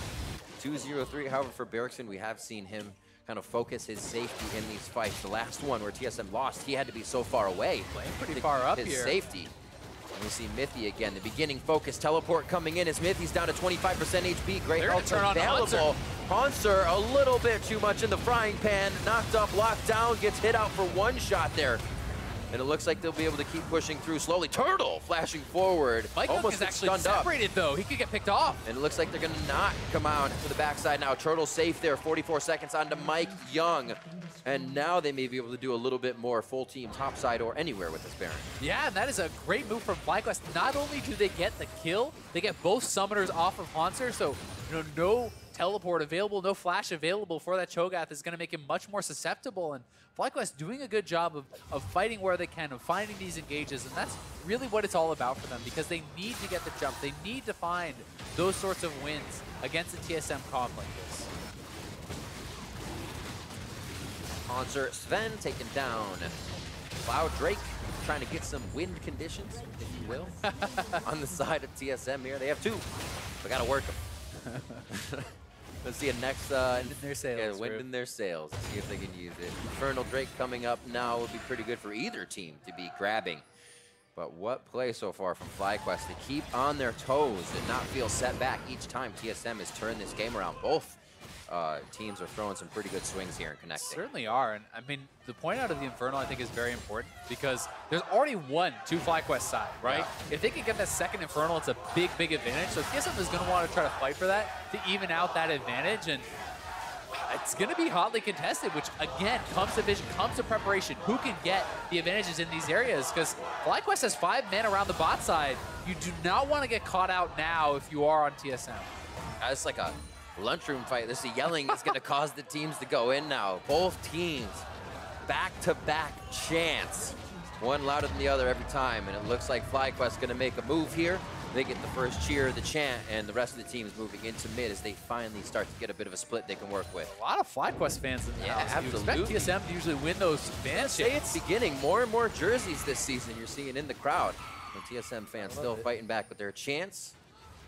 2-0-3, however, for Bjergsen, we have seen him kind of focus his safety in these fights. The last one where TSM lost, he had to be so far away. Playing pretty far up his here. Safety. And we see Mithy again. The beginning focus teleport coming in as Mithy's down to 25% HP. Great health available. Hanser a little bit too much in the frying pan. Knocked up, locked down, gets hit out for one shot there. And it looks like they'll be able to keep pushing through slowly. Turtle flashing forward. Mike almost is actually separated though. He could get picked off. And it looks like they're going to not come out to the backside now. Turtle safe there. 44 seconds onto Mike Young. And now they may be able to do a little bit more full team topside or anywhere with this Baron. Yeah, and that is a great move from FlyQuest. Not only do they get the kill, they get both summoners off of Hanser, so no teleport available, no flash available for that Cho'Gath is going to make him much more susceptible. And FlyQuest doing a good job of fighting where they can, of finding these engages, and that's really what it's all about for them, because they need to get the jump. They need to find those sorts of wins against the TSM comp like this. Hanser Sven taken down. Cloud Drake trying to get some wind conditions, if you will, on the side of TSM here. They have two. We got to work them. Let's see a next wind in their sails. Wind in their sails. Let's see if they can use it. Infernal Drake coming up now would be pretty good for either team to be grabbing. But what play so far from FlyQuest to keep on their toes and not feel set back each time TSM has turned this game around. Both teams are throwing some pretty good swings here and connecting. Certainly are, and I mean, the point out of the Infernal I think is very important, because there's already one to FlyQuest side, right? Yeah. If they can get that second Infernal, it's a big advantage. So TSM is going to want to try to fight for that to even out that advantage, and it's going to be hotly contested, which again comes to vision, comes to preparation. Who can get the advantages in these areas? Because FlyQuest has 5 men around the bot side. You do not want to get caught out now if you are on TSM. It's like a lunchroom fight. This yelling is going to cause the teams to go in now. Both teams back-to-back chants. One louder than the other every time, and it looks like FlyQuest going to make a move here. They get the first cheer of the chant, and the rest of the teams moving into mid as they finally start to get a bit of a split they can work with. A lot of FlyQuest fans in the house. Absolutely. You expect TSM to usually win those fan chants. It's beginning. More and more jerseys this season you're seeing in the crowd. And TSM fans still fighting back with their chants,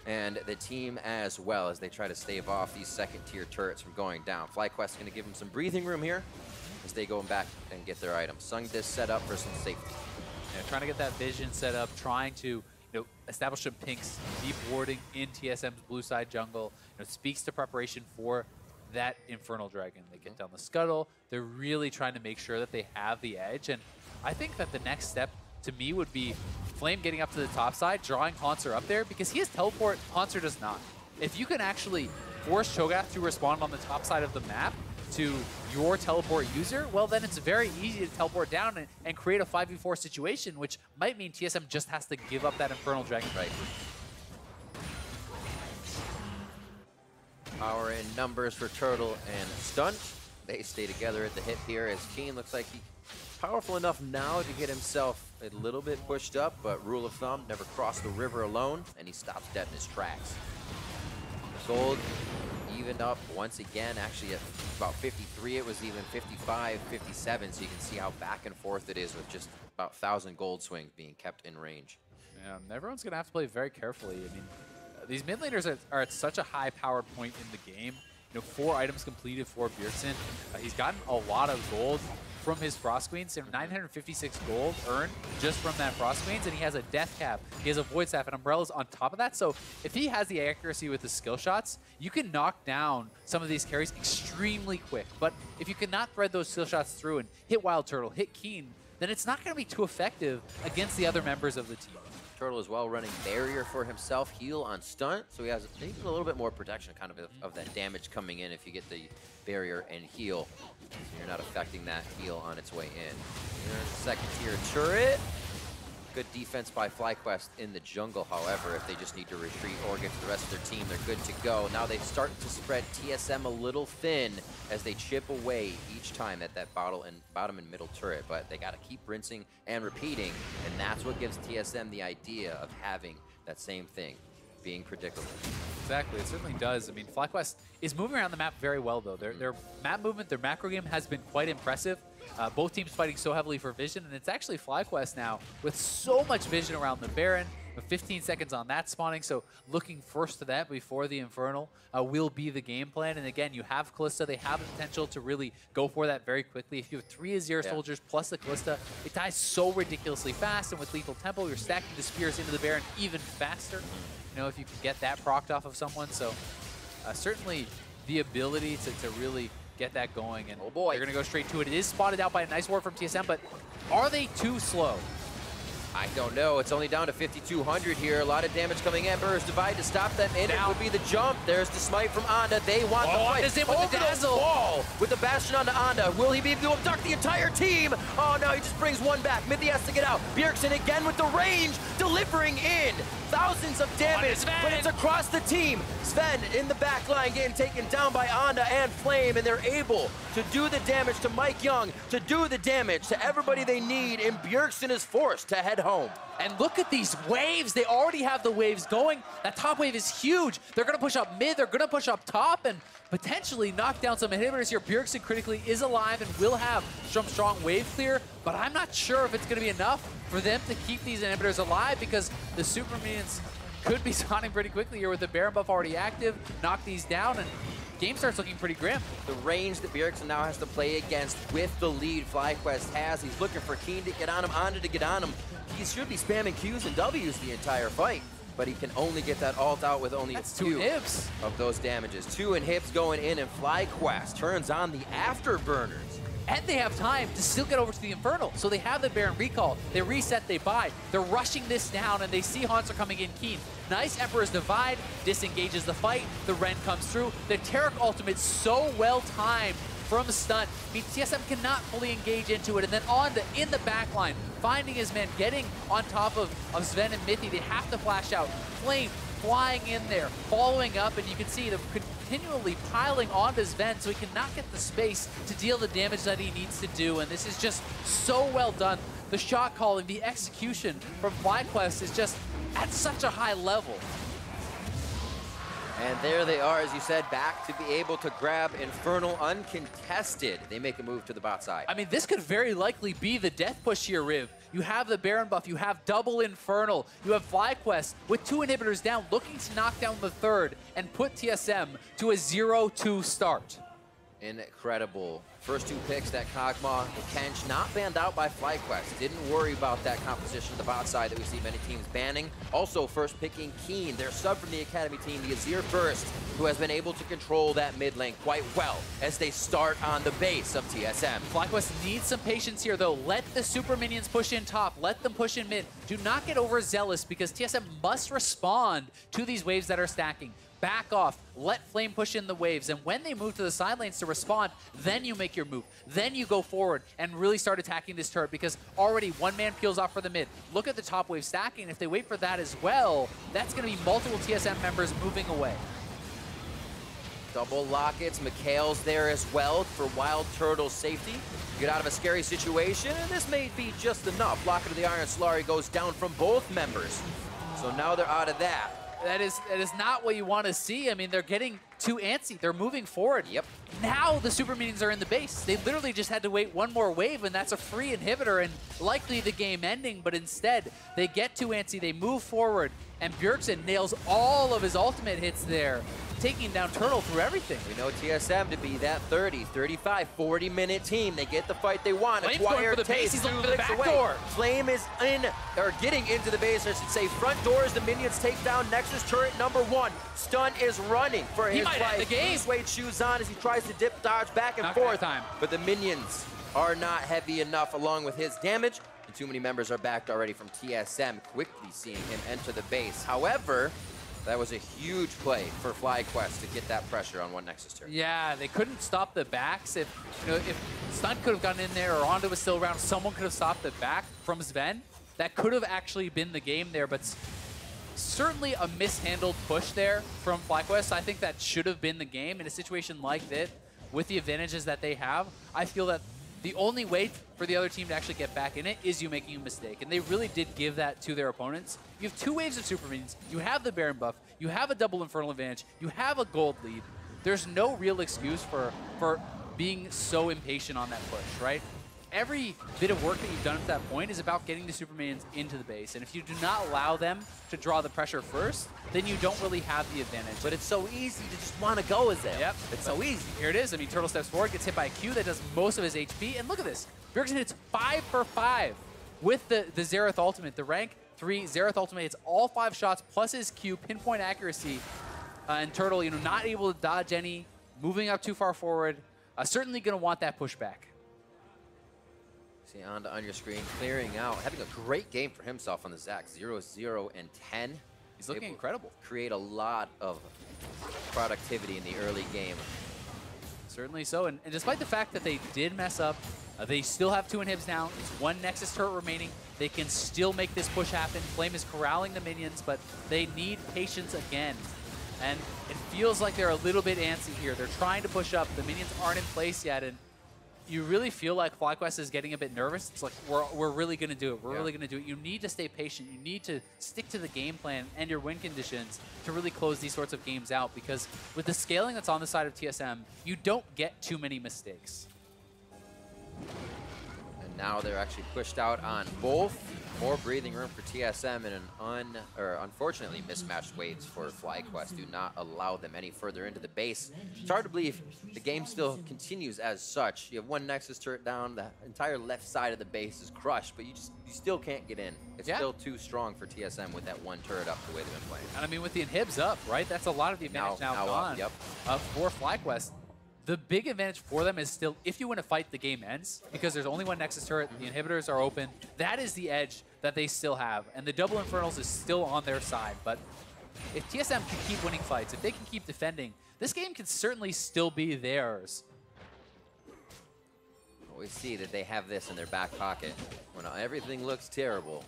and the team as well as they try to stave off these second-tier turrets from going down. FlyQuest going to give them some breathing room here as they go back and get their items. Sung this set up for some safety. Yeah, trying to get that vision set up, trying to establish some pinks, deep warding in TSM's blue side jungle. Speaks to preparation for that Infernal Dragon. They get down the scuttle. They're really trying to make sure that they have the edge, and I think that the next step to me would be Flame getting up to the top side, drawing Hanser up there, because he has teleport, Hanser does not. If you can actually force Cho'Gath to respond on the top side of the map to your teleport user, well then it's very easy to teleport down and create a 5v4 situation, which might mean TSM just has to give up that Infernal Dragon. Right. Power in numbers for Turtle and Stunt. They stay together at the hip here as Keen looks like he's powerful enough now to get himself a little bit pushed up, but rule of thumb, never cross the river alone, and he stops dead in his tracks. Gold evened up once again, actually at about 53, it was even 55, 57, so you can see how back and forth it is with just about 1,000 gold swings being kept in range. Yeah, everyone's going to have to play very carefully. I mean, these mid laners are at such a high-powered point in the game. 4 items completed for Bjergsen. He's gotten a lot of gold from his Frost Queens, 956 gold earned just from that Frost Queens, and he has a Death Cap, he has a Void Staff, and Umbrellas on top of that. So if he has the accuracy with his skill shots, you can knock down some of these carries extremely quick. But if you cannot thread those skill shots through and hit Wild Turtle, hit Keen, then it's not going to be too effective against the other members of the team. Turtle as well running barrier for himself, heal on Stunt, so he has maybe a little bit more protection kind of that damage coming in if you get the barrier and heal, so you're not affecting that heal on its way in. Here's the second tier turret. Good defense by FlyQuest in the jungle, however. If they just need to retreat or get to the rest of their team, they're good to go. Now they start to spread TSM a little thin as they chip away each time at that bottom and middle turret. But they got to keep rinsing and repeating, and that's what gives TSM the idea of having that same thing, being predictable. Exactly, it certainly does. I mean, FlyQuest is moving around the map very well, though. Their map movement, their macro game has been quite impressive. Both teams fighting so heavily for vision, and it's actually FlyQuest now with so much vision around the Baron, with 15 seconds on that spawning, so looking first to that before the Infernal will be the game plan. And again, you have Kalista, they have the potential to really go for that very quickly. If you have 3 Azir soldiers plus the Kalista, it dies so ridiculously fast, and with Lethal Tempo, you're stacking the spears into the Baron even faster. You know, if you can get that procced off of someone. So certainly the ability to really get that going. And oh boy, they're going to go straight to it. It is spotted out by a nice ward from TSM, but are they too slow? I don't know. It's only down to 5,200 here. A lot of damage coming in. Burst Divide to stop them in. It would be the jump. There's the smite from Onda. They want the fight. Is it with the dazzle? Wall with the Bastion onto Onda. Will he be able to abduct the entire team? Oh, no, he just brings one back. Mithy has to get out. Bjergsen again with the range, delivering in. Thousands of damage, but it's across the team. Sven in the back line getting taken down by Onda and Flame, and they're able to do the damage to Mike Young, to do the damage to everybody they need, and Bjergsen is forced to head home. And look at these waves. They already have the waves going. That top wave is huge. They're going to push up mid. They're going to push up top and potentially knock down some inhibitors here. Bjergsen critically is alive and will have some strong wave clear, but I'm not sure if it's going to be enough for them to keep these inhibitors alive, because the super minions could be spawning pretty quickly here with the Baron buff already active. Knock these down and game starts looking pretty grim. The range that Bjergsen now has to play against with the lead FlyQuest has. He's looking for Keen to get on him, Onda to get on him. He should be spamming Qs and Ws the entire fight, but he can only get that ult out with only a few of those damages. 2 inhibs going in, and FlyQuest turns on the afterburners. And they have time to still get over to the Infernal. So they have the Baron recall. They reset, they buy. They're rushing this down, and they see Haunter coming in keen. Nice Emperor's Divide, disengages the fight. The Ren comes through. The Taric ultimate so well timed from stun. I mean, TSM cannot fully engage into it. And then Onda in the backline, finding his man, getting on top of Sven and Mithy. They have to flash out. Flame flying in there, following up, and you can see them continually piling onto Sven, so he cannot get the space to deal the damage that he needs to do. And this is just so well done. The shot calling, the execution from FlyQuest is just at such a high level. And there they are, as you said, back to be able to grab Infernal uncontested. They make a move to the bot side. I mean, this could very likely be the death push here, Riv. You have the Baron buff, you have double Infernal, you have FlyQuest with 2 inhibitors down, looking to knock down the 3rd and put TSM to a 0-2 start. Incredible. First 2 picks, that Kog'Maw, the Kench, not banned out by FlyQuest. Didn't worry about that composition of the bot side that we see many teams banning. Also, first picking Keen, their sub from the Academy team, the Azir Burst, who has been able to control that mid lane quite well as they start on the base of TSM. FlyQuest needs some patience here, though. Let the super minions push in top. Let them push in mid. Do not get overzealous, because TSM must respond to these waves that are stacking. Back off, let Flame push in the waves, and when they move to the side lanes to respond, then you make your move. Then you go forward and really start attacking this turret, because already one man peels off for the mid. Look at the top wave stacking. If they wait for that as well, that's going to be multiple TSM members moving away. Double lockets, Mikhail's there as well for Wild Turtle's safety. Get out of a scary situation, and this may be just enough. Locket of the Iron Solari goes down from both members. So now they're out of that. That is not what you want to see. I mean, they're getting too antsy. They're moving forward. Yep. Now the super minions are in the base. They literally just had to wait one more wave, and that's a free inhibitor and likely the game ending. But instead, they get too antsy. They move forward, and Bjergsen nails all of his ultimate hits there, taking down Turtle through everything. We know TSM to be that 30, 35, 40-minute team. They get the fight they want. Flame's going for the base. He's looking for the back door. Flame is in, or getting into the base, I should say. Front doors, the minions take down Nexus turret number 1. Stun is running for his life. The game. Suede shoes on as he tries to dip dodge back and forth. But the minions are not heavy enough along with his damage. And too many members are backed already from TSM, quickly seeing him enter the base. However, that was a huge play for FlyQuest to get that pressure on one Nexus turret. Yeah, they couldn't stop the backs. If Stun could have gotten in there or Onda was still around, someone could have stopped the back from Sven. that could have actually been the game there, but certainly a mishandled push there from FlyQuest. I think that should have been the game in a situation like this. With the advantages that they have, I feel that the only way for the other team to actually get back in it is you making a mistake. And they really did give that to their opponents. You have 2 waves of super minions, you have the Baron buff, you have a double Infernal advantage, you have a gold lead. There's no real excuse for being so impatient on that push, right? Every bit of work that you've done at that point is about getting the super minions into the base. And if you do not allow them to draw the pressure first, then you don't really have the advantage. But it's so easy to just want to go as them. Yep. It's so easy. Here it is. I mean, Turtle steps forward, gets hit by a Q that does most of his HP. And look at this. Bjergsen hits 5 for 5 with the Xerath ultimate. The rank 3 Xerath ultimate hits all 5 shots plus his Q, pinpoint accuracy. And Turtle, you know, not able to dodge any, moving up too far forward. Certainly going to want that pushback. See Onda on your screen, clearing out, having a great game for himself on the Zac. 0-0 and 10. He's looking incredible. Create a lot of productivity in the early game. Certainly so. And despite the fact that they did mess up, they still have 2 inhibs now. It's 1 Nexus turret remaining. They can still make this push happen. Flame is corralling the minions, but they need patience again. And it feels like they're a little bit antsy here. They're trying to push up. The minions aren't in place yet, and you really feel like FlyQuest is getting a bit nervous. It's like, we're really going to do it. We're really going to do it. You need to stay patient. You need to stick to the game plan and your win conditions to really close these sorts of games out, because with the scaling that's on the side of TSM, you don't get too many mistakes. And now they're actually pushed out on both. More breathing room for TSM and an unfortunately mismatched waves for FlyQuest. Do not allow them any further into the base. It's hard to believe the game still continues as such. You have 1 Nexus turret down, the entire left side of the base is crushed, but you still can't get in. It's still too strong for TSM with that 1 turret up the way they've been playing. And I mean, with the inhibs up, right? That's a lot of the advantage now gone for FlyQuest. The big advantage for them is still, if you win a fight, the game ends, because there's only 1 Nexus turret, the inhibitors are open. That is the edge that they still have, and the double Infernals is still on their side. But if TSM can keep winning fights, if they can keep defending, this game can certainly still be theirs. We see that they have this in their back pocket. When everything looks terrible,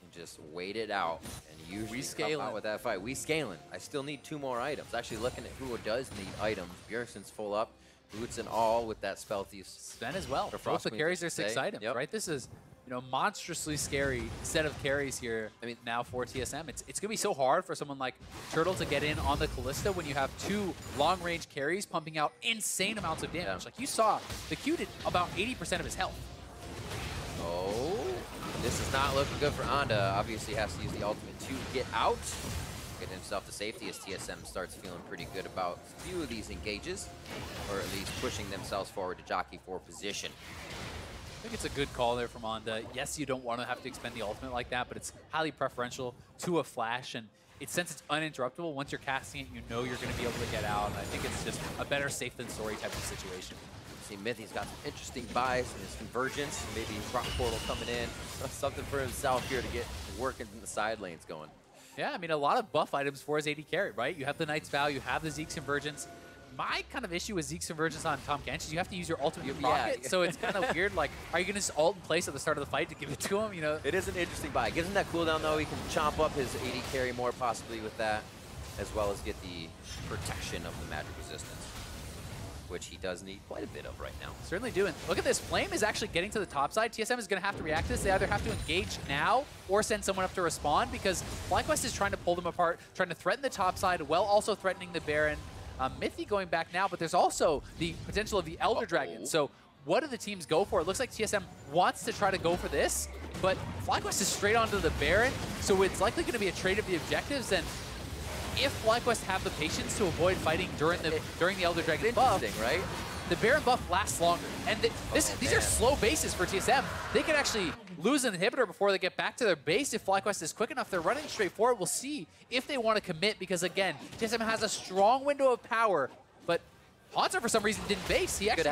you can just wait it out and usually come out with that fight. We scaling. I still need 2 more items. Actually looking at who does need items. Bjergsen's full up. Boots and all with that spell thief. Sven as well. Both the carries are 6 items, right? This is, you know, monstrously scary set of carries here. I mean, now for TSM, it's gonna be so hard for someone like Turtle to get in on the Kalista when you have 2 long-range carries pumping out insane amounts of damage. Like you saw, the Q did about 80% of his health. Oh, this is not looking good for Onda. Obviously has to use the ultimate to get out, get himself to safety as TSM starts feeling pretty good about a few of these engages, or at least pushing themselves forward to jockey for position. I think it's a good call there from Onda. Yes, you don't want to have to expend the ultimate like that, but it's highly preferential to a flash, and since it's uninterruptible, once you're casting it, you know you're going to be able to get out, and I think it's just a better safe than sorry type of situation. See, Mithy's got some interesting buys in his convergence, maybe Rock Portal coming in, something for himself here to get working in the side lanes going. Yeah, I mean, a lot of buff items for his AD carry, right? You have the Knight's Vow, you have the Zeke's Convergence. My kind of issue with Zeke's Convergence on Tahm Kench is you have to use your ultimate in pocket, so it's kind of weird. Like, are you going to just ult in place at the start of the fight to give it to him? You know, it is an interesting buy. Gives him that cooldown though. He can chomp up his AD carry more possibly with that, as well as get the protection of the magic resistance, which he does need quite a bit of right now. Certainly doing. Look at this. Flame is actually getting to the top side. TSM is going to have to react to this. They either have to engage now or send someone up to respond, because FlyQuest is trying to pull them apart, trying to threaten the top side while also threatening the Baron. Mithy going back now, but there's also the potential of the Elder Dragon. So what do the teams go for? It looks like TSM wants to try to go for this, but FlyQuest is straight onto the Baron, so it's likely going to be a trade of the objectives. And if FlyQuest have the patience to avoid fighting during the Elder Dragon buff, right? The Baron buff lasts longer. And these are slow bases for TSM. They can actually lose an inhibitor before they get back to their base if FlyQuest is quick enough. They're running straight forward. We'll see if they want to commit, because, again, TSM has a strong window of power, but Haunter, for some reason, didn't base. He actually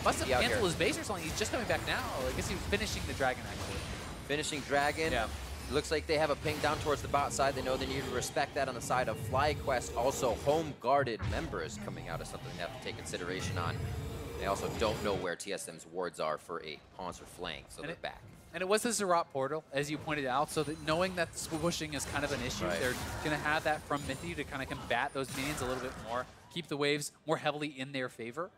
must have canceled his base or something. He's just coming back now. I guess he was finishing the Dragon, actually. Finishing Dragon. Yeah. Looks like they have a ping down towards the bot side. They know they need to respect that on the side of FlyQuest. Also, home-guarded members coming out is something they have to take consideration on. They also don't know where TSM's wards are for a Haunter flank, so they're back. And it was the Zerat portal, as you pointed out, so that knowing that swooshing is kind of an issue, they're going to have that from Mithy to kind of combat those minions a little bit more, keep the waves more heavily in their favor,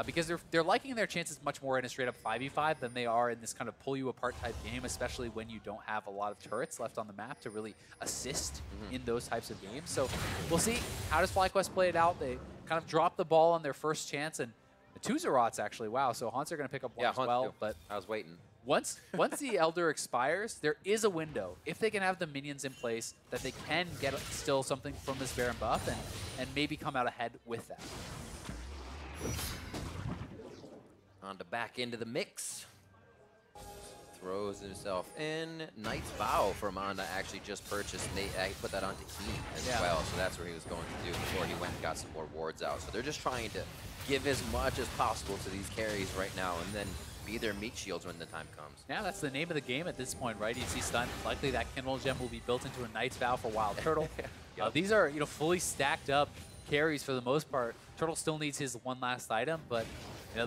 because they're liking their chances much more in a straight-up 5v5 than they are in this kind of pull-you-apart type game, especially when you don't have a lot of turrets left on the map to really assist in those types of games. So we'll see, how does FlyQuest play it out? They kind of drop the ball on their first chance, and the 2 Zerats, actually. Wow, so Haunts are going to pick up one as well. But I was waiting. Once the Elder expires, there is a window. If they can have the minions in place, that they can get still something from this Baron buff and maybe come out ahead with that. On the back end of the mix. Throws himself in. Knight's Vow for Manda actually just purchased. And they put that onto Keen as well. So that's where he was going to do before he went and got some more wards out. So they're just trying to give as much as possible to these carries right now and then be their meat shields when the time comes. Yeah, that's the name of the game at this point, right? You see stun. Likely that Kindle Gem will be built into a Knight's Vow for Wild Turtle. These are fully stacked up carries for the most part. Turtle still needs his one last item, but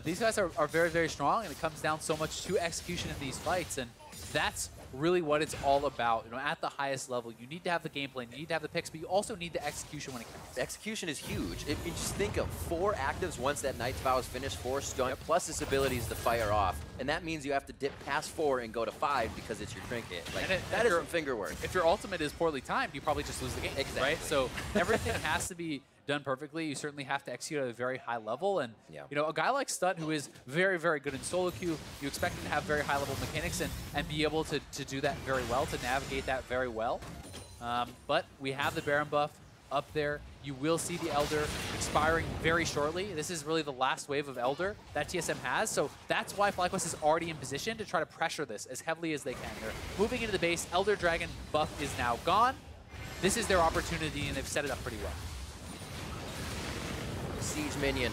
these guys are very, very strong, and it comes down so much to execution in these fights, and that's really what it's all about. At the highest level, you need to have the game plan, you need to have the picks, but you also need the execution when it counts. The execution is huge. If you just think of 4 actives once that Knight's Vow is finished, 4 stun, plus his abilities to fire off, and that means you have to dip past 4 and go to 5 because it's your trinket. Like, that is some finger work. If your ultimate is poorly timed, you probably just lose the game, right? So everything has to be done perfectly. You certainly have to execute at a very high level, and a guy like Stut, who is very, very good in solo queue, you expect him to have very high level mechanics and be able to do that very well, to navigate that very well. But we have the Baron buff up there. You will see the Elder expiring very shortly. This is really the last wave of Elder that TSM has, so that's why FlyQuest is already in position to try to pressure this as heavily as they can. They're moving into the base. Elder Dragon buff is now gone. This is their opportunity, and they've set it up pretty well. Siege minion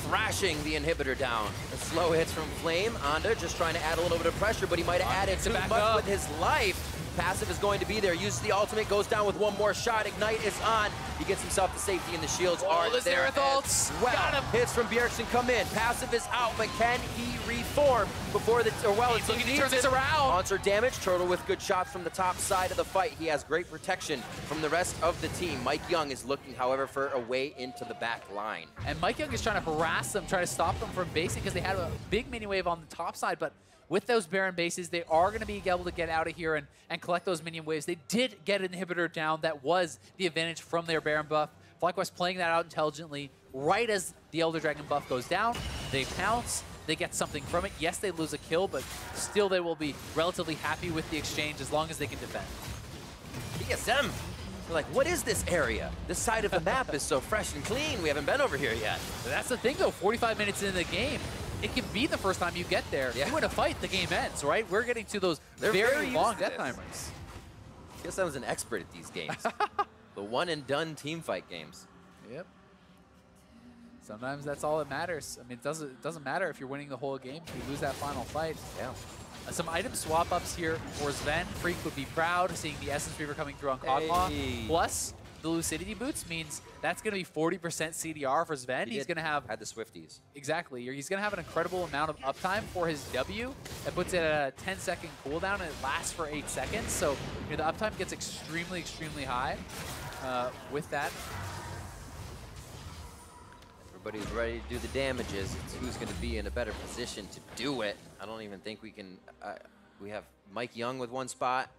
thrashing the inhibitor down. The slow hits from Flame. Anda just trying to add a little bit of pressure, but he might have added too much with his life. Passive is going to be there. Uses the ultimate, goes down with one more shot. Ignite is on. He gets himself to safety, and the shields are there as well. Got him. Hits from Bjergsen come in. Passive is out, but can he reform before the... He's looking to turn this around. Monster damage. Turtle with good shots from the top side of the fight. He has great protection from the rest of the team. Mike Young is looking, however, for a way into the back line. And Mike Young is trying to harass them, trying to stop them from basing because they had a big mini wave on the top side, but with those Baron bases, they are going to be able to get out of here and collect those minion waves. They did get an inhibitor down. That was the advantage from their Baron buff. FlyQuest playing that out intelligently. Right as the Elder Dragon buff goes down, they pounce. They get something from it. Yes, they lose a kill, but still they will be relatively happy with the exchange as long as they can defend. TSM, they're like, what is this area? This side of the map is so fresh and clean. We haven't been over here yet. That's the thing, though. 45 minutes into the game, it can be the first time you get there. You win a fight, the game ends, right? We're getting to those very long death timers. TSM's an expert at these games. The one-and-done team fight games. Yep. Sometimes that's all that matters. I mean, it doesn't matter if you're winning the whole game. You lose that final fight. Yeah. Some item swap-ups here for Sven. Freak would be proud seeing the Essence Reaver coming through on Cogmaw. Plus, the Lucidity Boots means that's going to be 40% CDR for Sven. He's going to have... Had the Swifties. Exactly. He's going to have an incredible amount of uptime for his W. That puts it at a 10-second cooldown, and it lasts for 8 seconds. So the uptime gets extremely, extremely high with that. Everybody's ready to do the damages. It's who's going to be in a better position to do it. I don't even think we can... we have Mike Young with one spot.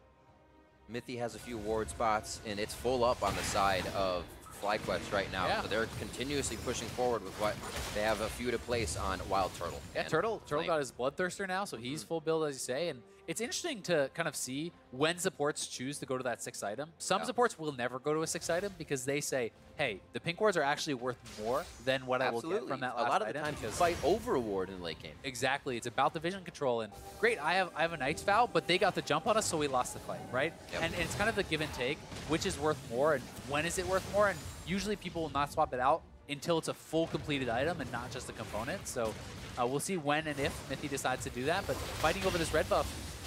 Mithy has a few ward spots, and it's full up on the side of FlyQuest right now. So they're continuously pushing forward with what they have a few to place on Wild Turtle. Yeah, Turtle got his Bloodthirster now, so he's full build, as you say. And it's interesting to kind of see when supports choose to go to that 6th item. Some supports will never go to a 6th item because they say, hey, the pink wards are actually worth more than what I will get from that last item. A lot of the times you fight over a ward in late game. Exactly. It's about the vision control. And great, I have a Knight's Vow, but they got the jump on us, so we lost the fight, right? And it's kind of the give and take, which is worth more and when is it worth more. And usually people will not swap it out until it's a full completed item and not just a component. So we'll see when and if Mithy decides to do that. But fighting over this red buff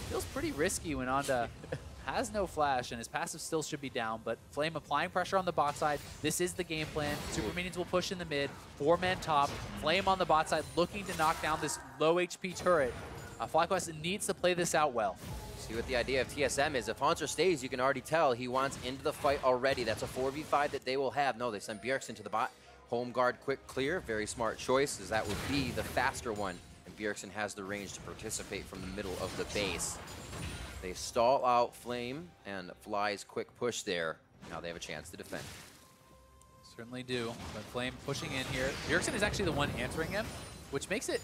feels pretty risky when Anda has no flash, and his passive still should be down, but Flame applying pressure on the bot side. This is the game plan. Super Minions will push in the mid, 4-man top. Flame on the bot side looking to knock down this low HP turret. FlyQuest needs to play this out well. See what the idea of TSM is. If Haunter stays, you can already tell he wants into the fight already. That's a 4v5 that they will have. No, they send Bjergsen to the bot. Home guard, quick clear. Very smart choice, as that would be the faster one. And Bjergsen has the range to participate from the middle of the base. They stall out Flame and Fly's quick push there. Now they have a chance to defend. Certainly do. But Flame pushing in here. Bjergsen is actually the one answering him, which makes it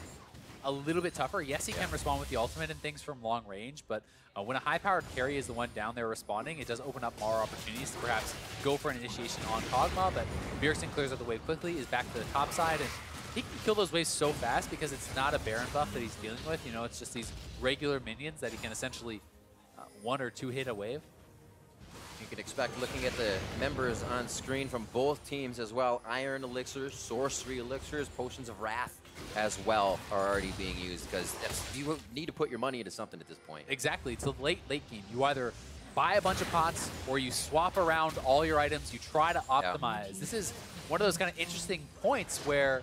a little bit tougher. Yes, he can respond with the ultimate and things from long range, but when a high-powered carry is the one down there responding, it does open up more opportunities to perhaps go for an initiation on Kog'Maw, but Bjergsen clears out the wave quickly, is back to the top side, and he can kill those waves so fast because it's not a Baron buff that he's dealing with. You know, it's just these regular minions that he can essentially one or two hit a wave. You can expect, looking at the members on screen from both teams as well, Iron Elixirs, Sorcery Elixirs, Potions of Wrath as well are already being used, because you need to put your money into something at this point. Exactly. It's a late game. You either buy a bunch of pots or you swap around all your items. You try to optimize. Yeah. This is one of those kind of interesting points where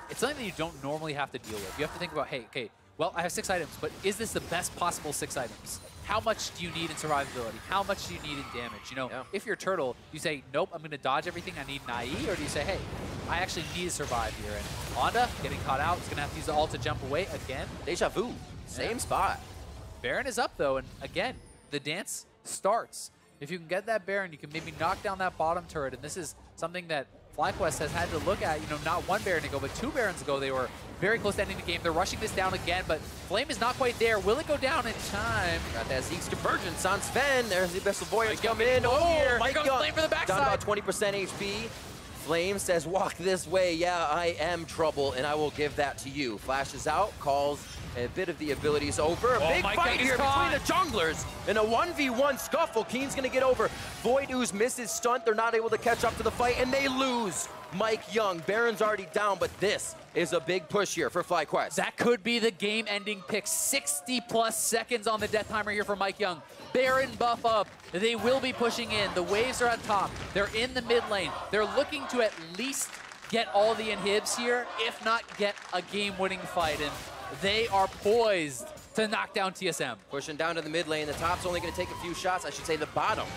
it's something that you don't normally have to deal with. You have to think about, hey, okay, well, I have 6 items, but is this the best possible 6 items? How much do you need in survivability? How much do you need in damage? You know, if you're Turtle, you say, nope, I'm going to dodge everything. I need an IE. Or do you say, hey, I actually need to survive here? And Honda getting caught out. He's going to have to use the ult to jump away again. Deja vu. Same spot. Baron is up, though. And again, the dance starts. If you can get that Baron, you can maybe knock down that bottom turret. And this is something that FlyQuest has had to look at. You know, not 1 Baron ago, but 2 Barons ago, they were very close to ending the game. They're rushing this down again, but Flame is not quite there. Will it go down in time? Got that Zeke's Convergence on Sven. There's the Abyssal Voyage come in. Oh, Mike goes Flame for the backside. Down about 20% HP. Flame says, walk this way. Yeah, I am trouble, and I will give that to you. Flashes out, calls a bit of the abilities over. A big fight here between the junglers in a 1v1 scuffle. Keen's going to get over. Void Ooze misses stunt. They're not able to catch up to the fight, and they lose. Mike Young. Baron's already down, but this is a big push here for FlyQuest. That could be the game-ending pick. 60+ seconds on the death timer here for Mike Young. Baron buff up. They will be pushing in. The waves are at top. They're in the mid lane. They're looking to at least get all the inhibs here, if not get a game-winning fight. And they are poised to knock down TSM. Pushing down to the mid lane. The top's only going to take a few shots. I should say the bottom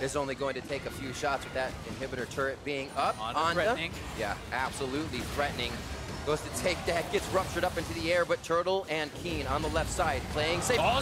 is only going to take a few shots with that inhibitor turret being up. On threatening. Yeah, absolutely threatening. Goes to take that, gets ruptured up into the air, but Turtle and Keen on the left side playing safe. Oh,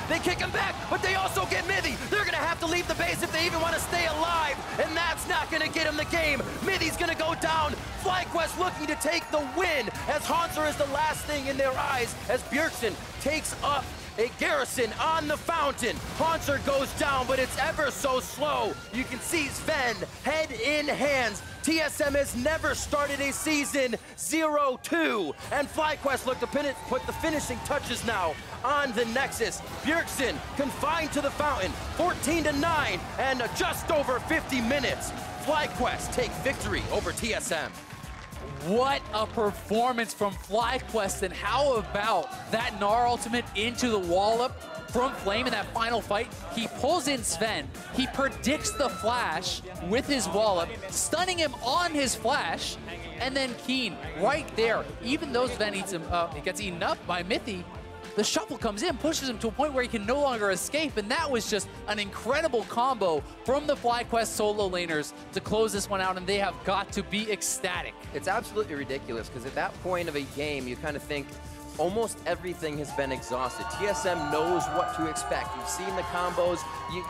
they kick him back, but they also get Mithy. They're going to have to leave the base if they even want to stay alive, and that's not going to get him the game. Mithy's going to go down. FlyQuest looking to take the win, as Haunter is the last thing in their eyes, as Bjergsen takes up a garrison on the fountain. Haunter goes down, but it's ever so slow. You can see Sven head in hands. TSM has never started a season 0-2, and FlyQuest look to put the finishing touches now on the Nexus. Bjergsen confined to the fountain, 14-9, and just over 50 minutes. FlyQuest take victory over TSM. What a performance from FlyQuest, and how about that Gnar ultimate into the wallop from Flame in that final fight? He pulls in Sven, he predicts the flash with his wallop, stunning him on his flash, and then Keen right there. Even though Sven eats him, he gets eaten up by Mithy, the shuffle comes in, pushes him to a point where he can no longer escape, and that was just an incredible combo from the FlyQuest solo laners to close this one out, and they have got to be ecstatic. It's absolutely ridiculous, because at that point of a game, you kind of think almost everything has been exhausted. TSM knows what to expect. You've seen the combos.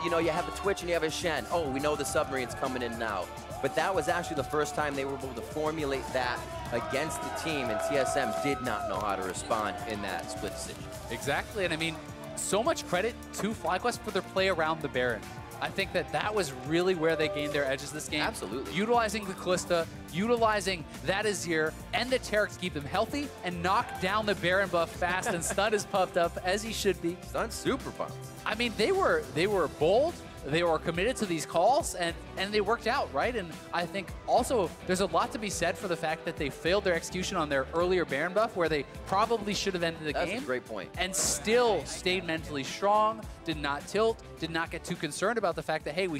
You know, you have a Twitch and you have a Shen. Oh, we know the submarine's coming in now. But that was actually the first time they were able to formulate that against the team, and TSM did not know how to respond in that split decision. Exactly, and I mean, so much credit to FlyQuest for their play around the Baron. I think that was really where they gained their edges this game. Absolutely. Utilizing the Kalista, utilizing that Azir and the Taric to keep them healthy and knock down the Baron buff fast, and Stun is puffed up as he should be. Stun's super pumped. I mean, they were bold. They were committed to these calls, and they worked out, right? And I think also there's a lot to be said for the fact that they failed their execution on their earlier Baron buff, where they probably should have ended the game. That's a great point. And still stayed mentally strong, did not tilt, did not get too concerned about the fact that, hey, we